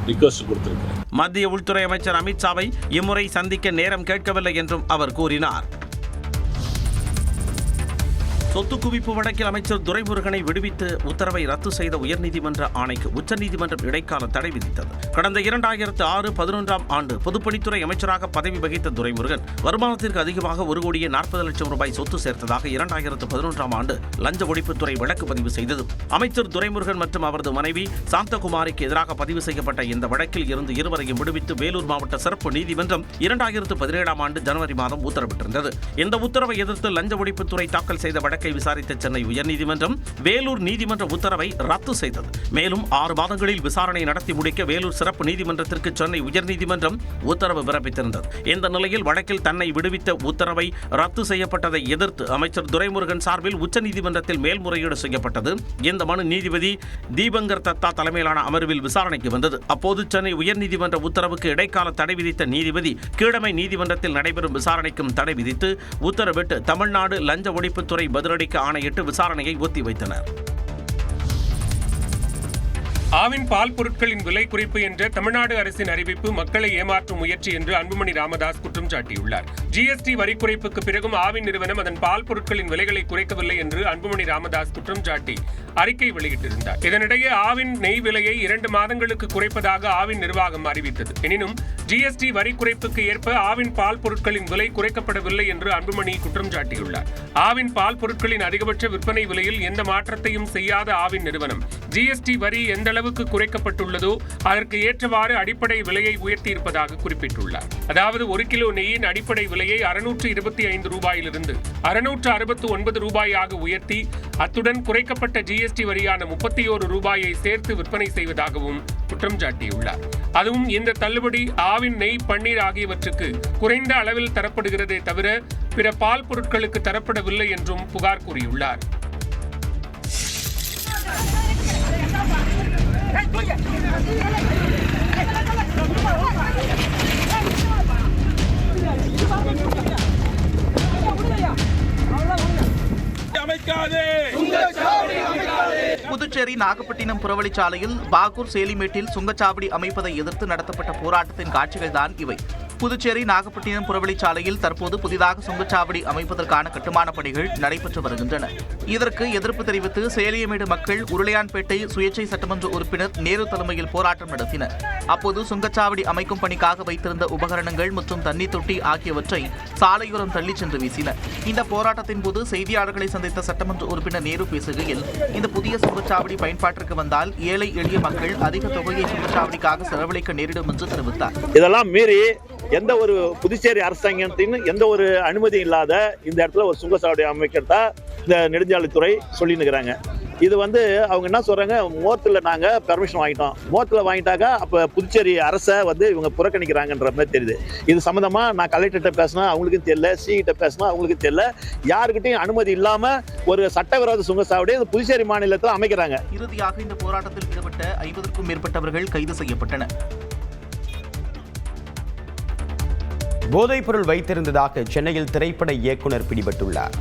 ரிக்வெஸ்ட் கொடுத்திருக்காங்க. மத்திய உள்துறை அமைச்சர் அமித்ஷாவை இம்முறை சந்திக்க நேரம் கேட்கவில்லை என்றும் அவர் கூறினார். சொத்து குவிப்பு வழக்கில் அமைச்சர் துரைமுருகனை விடுவித்து உத்தரவை ரத்து செய்த உயர்நீதிமன்ற ஆணைக்கு உச்சநீதிமன்றம் இடைக்கால தடை விதித்தது. கடந்த 2006-11ஆம் ஆண்டு பொதுப்பணித்துறை அமைச்சராக பதவி வகித்த துரைமுருகன் வருமானத்திற்கு அதிகமாக 1,40,00,000 ரூபாய் சொத்து சேர்த்ததாக 2011ஆம் ஆண்டு லஞ்ச ஒழிப்புத்துறை வழக்கு பதிவு செய்தது. அமைச்சர் துரைமுருகன் மற்றும் அவரது மனைவி சாந்தகுமாரிக்கு எதிராக பதிவு செய்யப்பட்ட இந்த வழக்கில் இருந்து இருவரையும் விடுவித்து வேலூர் மாவட்ட சிறப்பு நீதிமன்றம் 2017ஆம் ஆண்டு ஜனவரி மாதம் உத்தரவிட்டிருந்தது. இந்த உத்தரவை எதிர்த்து லஞ்ச ஒழிப்புத்துறை தாக்கல் செய்த வழக்கை விசாரித்த சென்னை உயர்நீதிமன்றம் வேலூர் நீதிமன்ற உத்தரவை ரத்து செய்தது. மேலும் 6 மாதங்களில் விசாரணை நடத்தி முடிக்க வேலூர் சிறப்பு நீதிமன்றத்திற்கு சென்னை உயர்நீதிமன்றம் உத்தரவு பிறப்பித்திருந்தது. இந்த நிலையில் வழக்கில் தன்னை விடுவித்த உத்தரவை ரத்து செய்யப்பட்டதை எதிர்த்து அமைச்சர் துரைமுருகன் சார்பில் உச்சநீதிமன்றத்தில் மேல்முறையீடு செய்யப்பட்டது. இந்த மனு நீதிபதி தீபங்கர் தத்தா தலைமையிலான அமர்வில் விசாரணைக்கு வந்தது. அப்போது சென்னை உயர்நீதிமன்ற உத்தரவுக்கு இடைக்கால தடை விதித்த நீதிபதி கீழமை நீதிமன்றத்தில் நடைபெறும் விசாரணைக்கும் தடை விதித்து உத்தரவிட்டு தமிழ்நாடு லஞ்ச ஒழிப்புத்துறை பதிலளிக்க ஆணையிட்டு விசாரணையை ஒத்திவைத்தனர். ஆவின் பால் பொருட்களின் விலை குறைப்பு என்ற தமிழ்நாடு அரசின் அறிவிப்பு மக்களை ஏமாற்றும் முயற்சி என்று அன்புமணி ராமதாஸ் குற்றம் சாட்டியுள்ளார். ஜிஎஸ்டி வரி குறைப்புக்கு பிறகும் ஆவின் நிறுவனம் அதன் பால் பொருட்களின் விலைகளை குறைக்கவில்லை என்று அன்புமணி ராமதாஸ் குற்றம் சாட்டி அறிக்கை வெளியிட்டிருந்தார். இதனிடையே ஆவின் நெய் விலையை 2 மாதங்களுக்கு குறைப்பதாக ஆவின் நிர்வாகம் அறிவித்தது. எனினும் ஜிஎஸ்டி வரி குறைப்புக்கு ஏற்ப ஆவின் பால் பொருட்களின் விலை குறைக்கப்படவில்லை என்று அன்புமணி குற்றம் சாட்டியுள்ளார். ஆவின் பால் பொருட்களின் அதிகபட்ச விற்பனை விலையில் எந்த மாற்றத்தையும் செய்யாத ஆவின் நிறுவனம் ஜிஎஸ்டி வரி எந்த அளவுக்கு குறைக்கப்பட்டுள்ளதோ அதற்கு ஏற்றவாறு அடிப்படை விலையை உயர்த்தியிருப்பதாக குறிப்பிட்டுள்ளார். அதாவது 1 கிலோ நெய்யின் அடிப்படை விலையை 625 ரூபாயிலிருந்து 669 ரூபாயாக உயர்த்தி அத்துடன் குறைக்கப்பட்ட ஜிஎஸ்டி வரியான 31 ரூபாயை சேர்த்து விற்பனை செய்வதாகவும் குற்றம் சாட்டியுள்ளார். அதுவும் இந்த தள்ளுபடி ஆவின் நெய், பன்னீர் ஆகியவற்றுக்கு குறைந்த அளவில் தரப்படுகிறதே தவிர பிற பால் பொருட்களுக்கு தரப்படவில்லை என்றும் புகார் கூறியுள்ளார். புதுச்சேரி நாகப்பட்டினம் புறவழிச்சாலையில் பாகூர் சேலிமேட்டில் சுங்கச்சாவடி அமைப்பதை எதிர்த்து நடத்தப்பட்ட போராட்டத்தின் காட்சிகள்தான் இவை. புதுச்சேரி நாகப்பட்டினம் புறவழிச்சாலையில் தற்போது புதிதாக சுங்கச்சாவடி அமைப்பதற்கான கட்டுமான பணிகள் நடைபெற்று வருகின்றன. இதற்கு எதிர்ப்பு தெரிவித்து சேலியமேடு மக்கள் உருளையான்பேட்டை சுயேட்சை சட்டமன்ற உறுப்பினர் நேரு தலைமையில் போராட்டம் நடத்தினர். அப்போது சுங்கச்சாவடி அமைக்கும் பணிக்காக வைத்திருந்த உபகரணங்கள் மற்றும் தண்ணீர் தொட்டி ஆகியவற்றை சாலையோரம் தள்ளிச் சென்று வீசினர். இந்த போராட்டத்தின் போது செய்தியாளர்களை சந்தித்த சட்டமன்ற உறுப்பினர் நேரு பேசுகையில், இந்த புதிய சுங்கச்சாவடி பயன்பாட்டிற்கு வந்தால் ஏழை எளிய மக்கள் அதிக தொகையை சுங்கச்சாவடிக்காக செலவழிக்க நேரிடும் என்று தெரிவித்தார். இதெல்லாம் மீறி எந்த ஒரு புதுச்சேரி அரசாங்கத்தின் எந்த ஒரு அனுமதி இல்லாத இந்த இடத்துல ஒரு சுங்கச்சாவடி அமைக்கிறதா இந்த நெடுஞ்சாலைத்துறை சொல்லினுக்கிறாங்க. இது அவங்க என்ன சொல்றாங்க, மோத்தில் நாங்கள் பெர்மிஷன் வாங்கிட்டோம், மோத்தில் வாங்கிட்டாக்க அப்போ புதுச்சேரி அரசை இவங்க புறக்கணிக்கிறாங்கன்ற மாதிரி தெரியுது. இது சம்மந்தமாக நான் கலெக்டர்கிட்ட பேசினா அவங்களுக்கும் தெரியல, சிகிட்ட பேசினா அவங்களுக்கும் தெரியல, யாருக்கிட்டையும் அனுமதி இல்லாமல் ஒரு சட்டவிரோத சுங்கச்சாவடி புதுச்சேரி மாநிலத்தில் அமைக்கிறாங்க. இறுதியாக இந்த போராட்டத்தில் ஈடுபட்ட 50க்கும் மேற்பட்டவர்கள் கைது செய்யப்பட்டனர். போதைப்பொருள் வைத்திருந்ததாக சென்னையில் திரைப்பட இயக்குனர் பிடிபட்டுள்ளார்.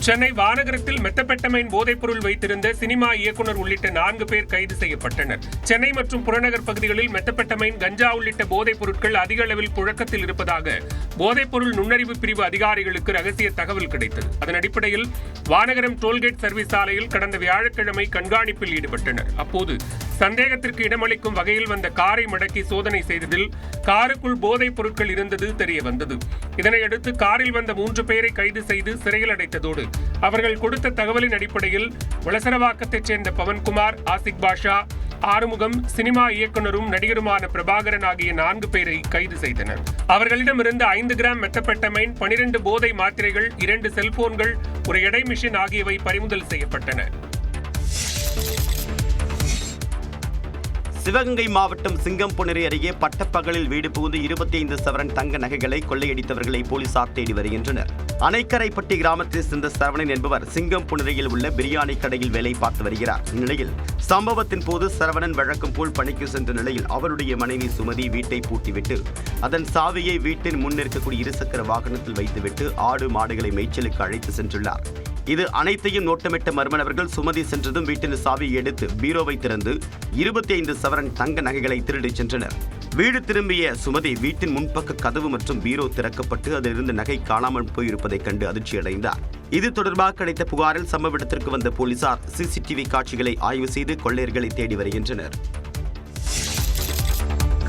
சென்னை வானகரத்தில் மெத்தபெட்டமைன் போதைப்பொருள் வைத்திருந்த சினிமா இயக்குனர் உள்ளிட்ட 4 பேர் கைது செய்யப்பட்டனர். சென்னை மற்றும் புறநகர் பகுதிகளில் மெத்தபெட்டமைன், கஞ்சா உள்ளிட்ட போதைப் பொருட்கள் அதிக அளவில் புழக்கத்தில் இருப்பதாக போதைப்பொருள் நுண்ணறிவு பிரிவு அதிகாரிகளுக்கு ரகசிய தகவல் கிடைத்தது. அதன் அடிப்படையில் வானகரம் டோல்கேட் சர்வீஸ் சாலையில் கடந்த வியாழக்கிழமை கண்காணிப்பில் ஈடுபட்டனர். அப்போது சந்தேகத்திற்கு இடமளிக்கும் வகையில் வந்த காரை மடக்கி சோதனை செய்ததில் காருக்குள் போதைப் பொருட்கள் இருந்தது தெரிய வந்தது. இதனையடுத்து காரில் வந்த 3 பேரை கைது செய்து சிறையில் அடைத்ததோடு அவர்கள் கொடுத்த தகவலின் அடிப்படையில் வளசரவாக்கத்தைச் சேர்ந்த பவன்குமார், ஆசிக் பாஷா, ஆறுமுகம், சினிமா இயக்குனரும் நடிகருமான பிரபாகரன் ஆகிய 4 பேரை கைது செய்தனர். அவர்களிடமிருந்து 5 கிராம் மெத்தபெட்டமைன், 12 போதை மாத்திரைகள், 2 செல்போன்கள், ஒரு எடை மிஷின் ஆகியவை பறிமுதல் செய்யப்பட்டன. சிவகங்கை மாவட்டம் சிங்கம்புணரி அருகே பட்டப்பகலில் வீடு புகுந்து 25 சவரன் தங்க நகைகளை கொள்ளையடித்தவர்களை போலீசார் தேடி வருகின்றனர். அணைக்கரைப்பட்டி கிராமத்தை சேர்ந்த சரவணன் என்பவர் சிங்கம்புணரியில் உள்ள பிரியாணி கடையில் வேலை பார்த்து வருகிறார். இந்நிலையில் சம்பவத்தின் போது சரவணன் வழக்கம் போல் பணிக்கு சென்ற நிலையில் அவருடைய மனைவி சுமதி வீட்டை பூட்டிவிட்டு அதன் சாவியை வீட்டின் முன் இருக்கக்கூடிய இருசக்கர வாகனத்தில் வைத்துவிட்டு ஆடு மாடுகளை மேய்ச்சலுக்கு அழைத்து சென்றுள்ளார். இது அனைத்தையும் நோட்டமிட்ட மர்ம நபர்கள் சுமதி சென்றதும் வீட்டின் சாவியை எடுத்து பீரோவை திறந்து 25 சவரன் தங்க நகைகளை திருடிச் சென்றனர். வீடு திரும்பிய சுமதி வீட்டின் முன்பக்க கதவு மற்றும் பீரோ திறக்கப்பட்டு அதிலிருந்து நகை காணாமல் போயிருப்பதைக் கண்டு அதிர்ச்சியடைந்தார். இது தொடர்பாக கிடைத்த புகாரில் சம்பவ இடத்திற்கு வந்த போலீசார் சிசிடிவி காட்சிகளை ஆய்வு செய்து கொள்ளையர்களை தேடி வருகின்றனர்.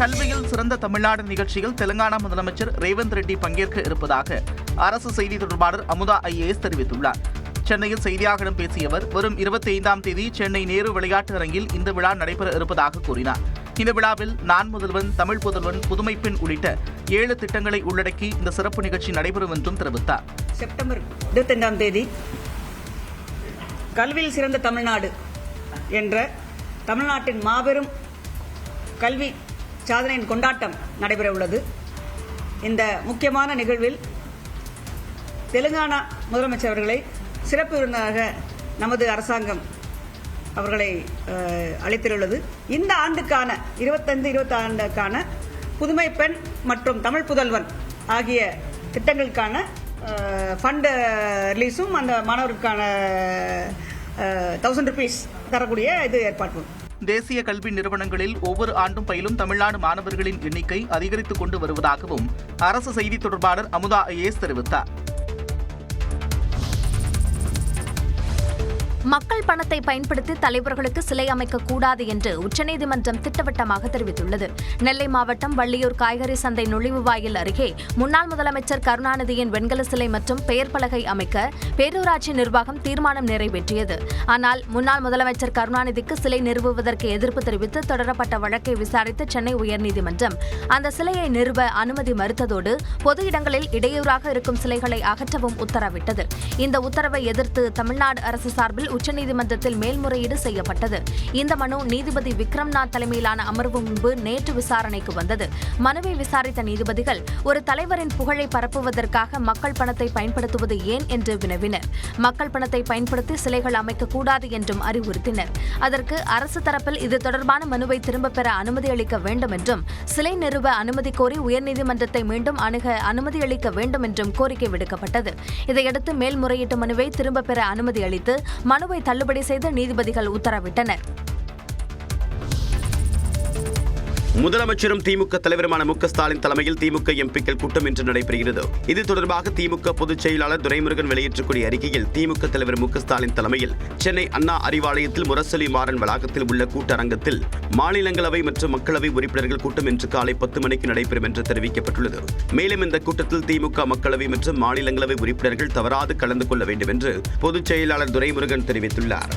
கல்வியில் சிறந்த தமிழ்நாடு நிகழ்ச்சியில் தெலுங்கானா முதலமைச்சர் ரேவந்த் ரெட்டி பங்கேற்க இருப்பதாக அரசு செய்தி தொடர்பாளர் அமுதா IAS தெரிவித்துள்ளார். சென்னையில் செய்தியாளர்களிடம் பேசிய அவர், வரும் 25ஆம் தேதி சென்னை நேரு விளையாட்டு அரங்கில் இந்த விழா நடைபெற இருப்பதாக கூறினார். இந்த விழாவில் நான் முதல்வன், தமிழ் புதல்வன், புதுமை பெண் உள்ளிட்ட 7 திட்டங்களை உள்ளடக்கி இந்த சிறப்பு நிகழ்ச்சி நடைபெறும் என்றும் தெரிவித்தார். செப்டம்பர் 25ஆம் தேதி கல்வியில் சிறந்த தமிழ்நாடு என்ற தமிழ்நாட்டின் மாபெரும் கல்வி சாதனையின் கொண்டாட்டம் நடைபெற உள்ளது. இந்த முக்கியமான நிகழ்வில் தெலுங்கானா முதலமைச்சர் அவர்களை சிறப்பு விருந்தினராக நமது அரசாங்கம் அவர்களை அளித்துள்ளது. இந்த ஆண்டுக்கான 25-26 ஆண்டுக்கான புதுமை பெண் மற்றும் தமிழ் புதல்வன் ஆகிய திட்டங்களுக்கான ஃபண்ட் ரிலீஸும் அந்த மாணவருக்கான 1000 ரூபீஸ் தரக்கூடிய இது ஏற்பாடு. தேசிய கல்வி நிறுவனங்களில் ஒவ்வொரு ஆண்டும் பயிலும் தமிழ்நாடு மாணவர்களின் எண்ணிக்கை அதிகரித்துக் கொண்டு வருவதாகவும் அரசு செய்தி தொடர்பாளர் அமுதா IAS தெரிவித்தார். மக்கள் பணத்தை பயன்படுத்தி தலைவர்களுக்கு சிலை அமைக்கக்கூடாது என்று உச்சநீதிமன்றம் திட்டவட்டமாக தெரிவித்துள்ளது. நெல்லை மாவட்டம் வள்ளியூர் காய்கறி சந்தை நுழைவுவாயில் அருகே முன்னாள் முதலமைச்சர் கருணாநிதியின் வெண்கல சிலை மற்றும் பெயர் பலகை அமைக்க பேரூராட்சி நிர்வாகம் தீர்மானம் நிறைவேற்றியது. ஆனால் முன்னாள் முதலமைச்சர் கருணாநிதிக்கு சிலை நிறுவுவதற்கு எதிர்ப்பு தெரிவித்து தொடரப்பட்ட வழக்கை விசாரித்த சென்னை உயர்நீதிமன்றம் அந்த சிலையை நிறுவ அனுமதி மறுத்ததோடு பொது இடங்களில் இடையூறாக இருக்கும் சிலைகளை அகற்றவும் உத்தரவிட்டது. இந்த உத்தரவை எதிர்த்து தமிழ்நாடு அரசு சார்பில் உச்சநீதிமன்றத்தில் மேல்முறையீடு செய்யப்பட்டது. இந்த மனு நீதிபதி விக்ரம்நாத் தலைமையிலான அமர்வு முன்பு நேற்று விசாரணைக்கு வந்தது. மனுவை விசாரித்த நீதிபதிகள் ஒரு தலைவரின் புகழை பரப்புவதற்காக மக்கள் பணத்தை பயன்படுத்துவது ஏன் என்று வினவினர். மக்கள் பணத்தை பயன்படுத்தி சிலைகள் அமைக்கக்கூடாது என்றும் அறிவுறுத்தினர். அதற்கு அரசு தரப்பில் இது தொடர்பான மனுவை திரும்பப் பெற அனுமதி அளிக்க வேண்டும் என்றும் சிலை நிறுவ அனுமதி கோரி உயர்நீதிமன்றத்தை மீண்டும் அணுக அனுமதி அளிக்க வேண்டும் என்றும் கோரிக்கை விடுக்கப்பட்டது. இதையடுத்து மேல்முறையீட்டு மனுவை திரும்பப் பெற அனுமதி அளித்து மனுவை தள்ளுபடி செய்து நீதிபதிகள் உத்தரவிட்டனர். முதலமைச்சரும் திமுக தலைவருமான மு.க. ஸ்டாலின் தலைமையில் திமுக எம்பிக்கள் கூட்டம் இன்று நடைபெறுகிறது. இது தொடர்பாக திமுக பொதுச் செயலாளர் துரைமுருகன் வெளியிட்டக்கூடிய அறிக்கையில் திமுக தலைவர் மு.க. ஸ்டாலின் தலைமையில் சென்னை அண்ணா அறிவாலயத்தில் முரசொலி மாறன் வளாகத்தில் உள்ள கூட்டரங்கத்தில் மாநிலங்களவை மற்றும் மக்களவை உறுப்பினர்கள் கூட்டம் இன்று காலை 10 மணிக்கு நடைபெறும் என்று தெரிவிக்கப்பட்டுள்ளது. மேலும் இந்த கூட்டத்தில் திமுக மக்களவை மற்றும் மாநிலங்களவை உறுப்பினர்கள் தவறாது கலந்து கொள்ள வேண்டும் என்று பொதுச் செயலாளர் துரைமுருகன் தெரிவித்துள்ளார்.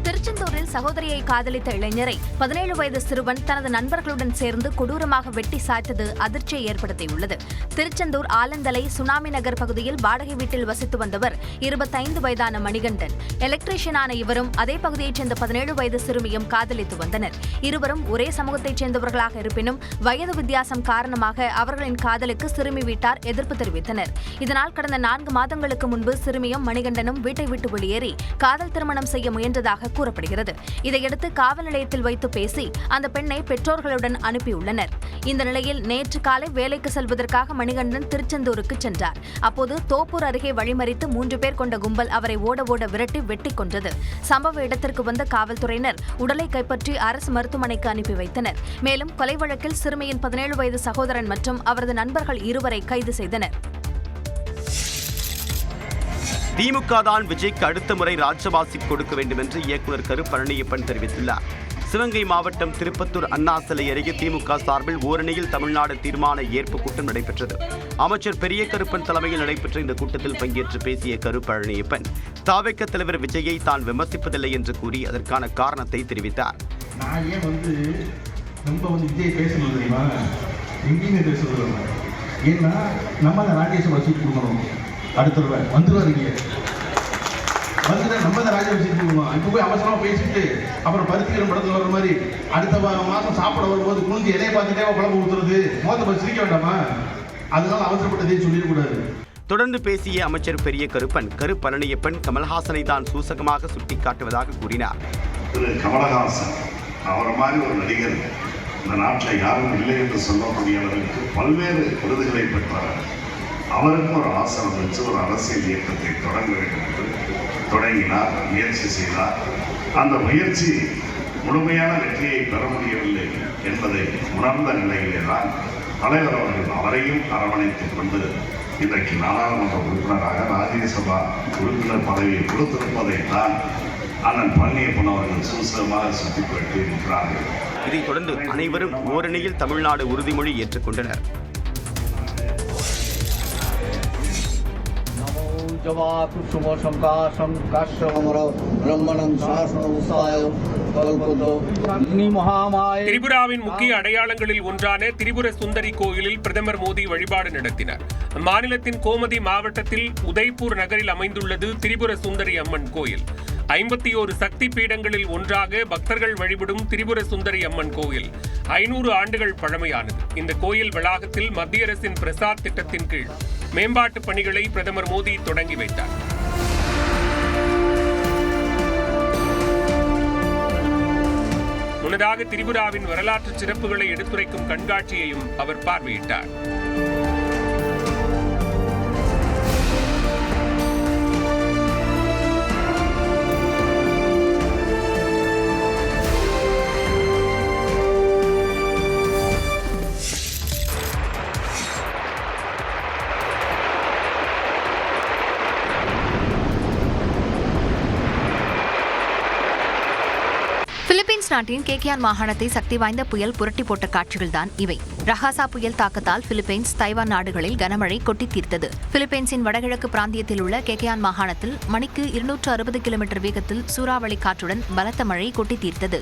திருச்செந்தூரில் சகோதரியை காதலித்த இளைஞரை 17 வயது சிறுவன் தனது நண்பர்களுடன் சேர்ந்து கொடூரமாக வெட்டி சாய்த்தது அதிர்ச்சியை ஏற்படுத்தியுள்ளது. திருச்செந்தூர் ஆலந்தலை சுனாமி நகர் பகுதியில் வாடகை வீட்டில் வசித்து வந்தவர் 25 வயதான மணிகண்டன். எலக்ட்ரீஷியனான இவரும் அதே பகுதியைச் சேர்ந்த 17 வயது சிறுமியும் காதலித்து வந்தனர். இருவரும் ஒரே சமூகத்தைச் சேர்ந்தவர்களாக இருப்பினும் வயது வித்தியாசம் காரணமாக அவர்களின் காதலுக்கு சிறுமி வீட்டார் எதிர்ப்பு தெரிவித்தனர். இதனால் கடந்த 4 மாதங்களுக்கு முன்பு சிறுமியும் மணிகண்டனும் வீட்டை விட்டு வெளியேறி காதல் திருமணம் செய்ய முயன்றதாக கூறப்படுகிறது. இதையடுத்து காவல் நிலையத்தில் வைத்து பேசி அந்த பெண்ணை பெற்றோர்களுடன் அனுப்பியுள்ளனர். இந்த நிலையில் நேற்று காலை வேலைக்கு செல்வதற்காக மணிகண்டன் திருச்செந்தூருக்கு சென்றார். அப்போது தோப்பூர் அருகே வழிமறித்து 3 பேர் கொண்ட கும்பல் அவரை ஓட ஓட விரட்டி வெட்டி கொன்றது. சம்பவ இடத்திற்கு வந்த காவல்துறையினர் உடலை கைப்பற்றி அரசு மருத்துவமனைக்கு அனுப்பி வைத்தனர். மேலும் கொலை வழக்கில் சிறுமியின் 17 வயது சகோதரன் மற்றும் அவரது நண்பர்கள் 2 கைது செய்தனர். திமுக தான் விஜய்க்கு அடுத்த முறை ராஜ்யபாசி கொடுக்க வேண்டும் என்று இயக்குநர் கரு பழனியப்பன் தெரிவித்துள்ளார். சிவகங்கை மாவட்டம் திருப்பத்தூர் அண்ணா சிலை அருகே திமுக சார்பில் ஓரணியில் தமிழ்நாடு தீர்மான ஏற்பு கூட்டம் நடைபெற்றது. அமைச்சர் பெரிய கருப்பன் தலைமையில் நடைபெற்ற இந்த கூட்டத்தில் பங்கேற்று பேசிய கரு பழனியப்பன் தாவேக தலைவர் விஜயை தான் விமர்சிப்பதில்லை என்று கூறி அதற்கான காரணத்தை தெரிவித்தார். நான் ஏன் விஜய் பேசணும் தெரியுமா? எங்கேயுமே பேசுறது ஏன்னா நம்ம தான் ராஜ்யசபா சீட் கொடுக்கணும். அடுத்த வந்துடுவாருங்க நம்ம தான் ராஜ்யசபா சீட் கொடுக்கணும். இப்போ போய் அவசரமாக பேசிட்டு அப்புறம் பருத்திக்கிற படத்தில் வர மாதிரி அடுத்த மாதம் சாப்பிட வரும்போது குளிஞ்சு இலையை பார்த்துட்டே குழம்பு ஊற்றுறது மோத்த சிரிக்க வேண்டாமா? அதனால அவசரப்பட்டதே சொல்லிடக்கூடாது. தொடர்ந்து பேசிய அமைச்சர் பெரிய கருப்பன் கரு பழனியப்பன் கமல்ஹாசனை தான் சூசகமாக சுட்டிக்காட்டுவதாக கூறினார். திரு கமலஹாசன் அவரை மாதிரி ஒரு நடிகர் இந்த நாட்டில் யாரும் இல்லை என்று சொல்லக்கூடியவர்களுக்கு பல்வேறு விருதுகளை பெற்றவர். அவருக்கும் ஒரு ஆசனம் வச்சு ஒரு அரசியல் இயக்கத்தை தொடங்க வேண்டும் என்று தொடங்கினார், முயற்சி செய்தார். அந்த முயற்சி முழுமையான வெற்றியை பெற முடியவில்லை என்பதை உணர்ந்த நிலையிலே தான் தலைவர் அவர்கள் அவரையும் அரவணைத்துக் கொண்டு இன்றைக்கு நாடாளுமன்ற உறுப்பினராக ராஜ்யசபா உறுப்பினர் பதவியை கொடுத்திருப்பதை தான் அண்ணன் பழனியப்பன் அவர்கள் சூசகமாக சுட்டிக்காட்டி இருக்கிறார்கள். இதைத் தொடர்ந்து அனைவரும் ஓரணியில் தமிழ்நாடு உறுதிமொழி ஏற்றுக்கொண்டனர். திரிபுராவின் முக்கிய அடையாளங்களில் ஒன்றான திரிபுர சுந்தரி கோயிலில் பிரதமர் மோடி வழிபாடு நடத்தினார். மாநிலத்தின் கோமதி மாவட்டத்தில் உதய்பூர் நகரில் அமைந்துள்ளது திரிபுர சுந்தரி அம்மன் கோயில். 51 சக்தி பீடங்களில் ஒன்றாக பக்தர்கள் வழிபடும் திரிபுர சுந்தரி அம்மன் கோயில் 500 ஆண்டுகள் பழமையானது. இந்த கோயில் வளாகத்தில் மத்திய அரசின் பிரசாத் திட்டத்தின் கீழ் மேம்பாட்டு பணிகளை பிரதமர் மோடி தொடங்கி வைத்தார். முன்னதாக திரிபுராவின் வரலாற்று சிறப்புகளை எடுத்துரைக்கும் கண்காட்சியையும் அவர் பார்வையிட்டார். நாட்டின் கேக்கியான் மாகாணத்தை சக்தி வாய்ந்த புயல் புரட்டி போட்ட காட்சிகள்தான் இவை. ரஹாசா புயல் தாக்கத்தால் பிலிப்பைன்ஸ், தைவான் நாடுகளில் கனமழை கொட்டி தீர்த்தது. பிலிப்பைன்ஸின் வடகிழக்கு பிராந்தியத்தில் உள்ள கேக்கியான் மாகாணத்தில் மணிக்கு 260 கிலோமீட்டர் வேகத்தில் சூறாவளி காற்றுடன் பலத்த மழை கொட்டி தீர்த்தது.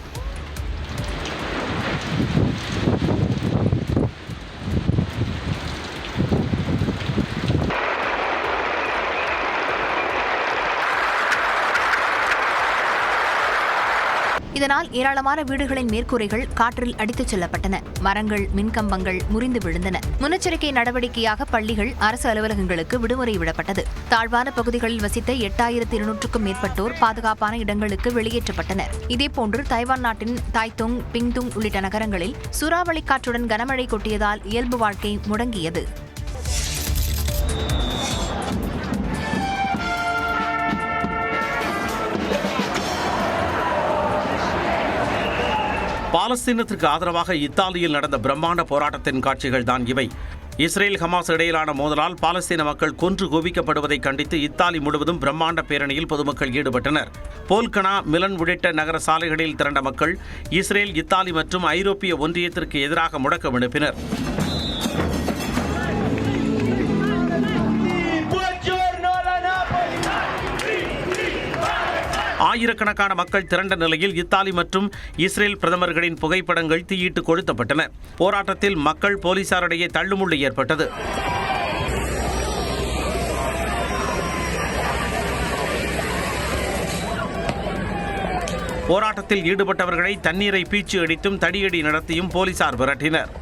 இதனால் ஏராளமான வீடுகளின் மேற்கூரைகள் காற்றில் அடித்துச் செல்லப்பட்டன. மரங்கள், மின்கம்பங்கள் முறிந்து விழுந்தன. முன்னெச்சரிக்கை நடவடிக்கையாக பள்ளிகள், அரசு அலுவலகங்களுக்கு விடுமுறை விடப்பட்டது. தாழ்வான பகுதிகளில் வசித்த 8200க்கும் மேற்பட்டோர் பாதுகாப்பான இடங்களுக்கு வெளியேற்றப்பட்டனர். இதேபோன்று தைவான் நாட்டின் தாய்தோங், பிங்துங் உள்ளிட்ட நகரங்களில் சூறாவளி காற்றுடன் கனமழை கொட்டியதால் இயல்பு வாழ்க்கை முடங்கியது. பாலஸ்தீனத்திற்கு ஆதரவாக இத்தாலியில் நடந்த பிரம்மாண்ட போராட்டத்தின் காட்சிகள் தான் இவை. இஸ்ரேல், ஹமாஸ் இடையிலான மோதலால் பாலஸ்தீன மக்கள் கொன்று குவிக்கப்படுவதை கண்டித்து இத்தாலி முழுவதும் பிரம்மாண்ட பேரணியில் பொதுமக்கள் ஈடுபட்டனர். போல்கனா, மிலன் உள்ளிட்ட நகர சாலைகளில் திரண்ட மக்கள் இஸ்ரேல், இத்தாலி மற்றும் ஐரோப்பிய ஒன்றியத்திற்கு எதிராக முழக்கம் எழுப்பினர். ஆயிரக்கணக்கான மக்கள் திரண்ட நிலையில் இத்தாலி மற்றும் இஸ்ரேல் பிரதமர்களின் புகைப்படங்கள் தீயிட்டு கொளுத்தப்பட்டன. போராட்டத்தில் மக்கள், போலீசாரிடையே தள்ளுமுள்ளு ஏற்பட்டது. போராட்டத்தில் ஈடுபட்டவர்களை தண்ணீரை பீச்சு அடித்தும் தடியடி நடத்தியும் போலீசார் விரட்டினர்.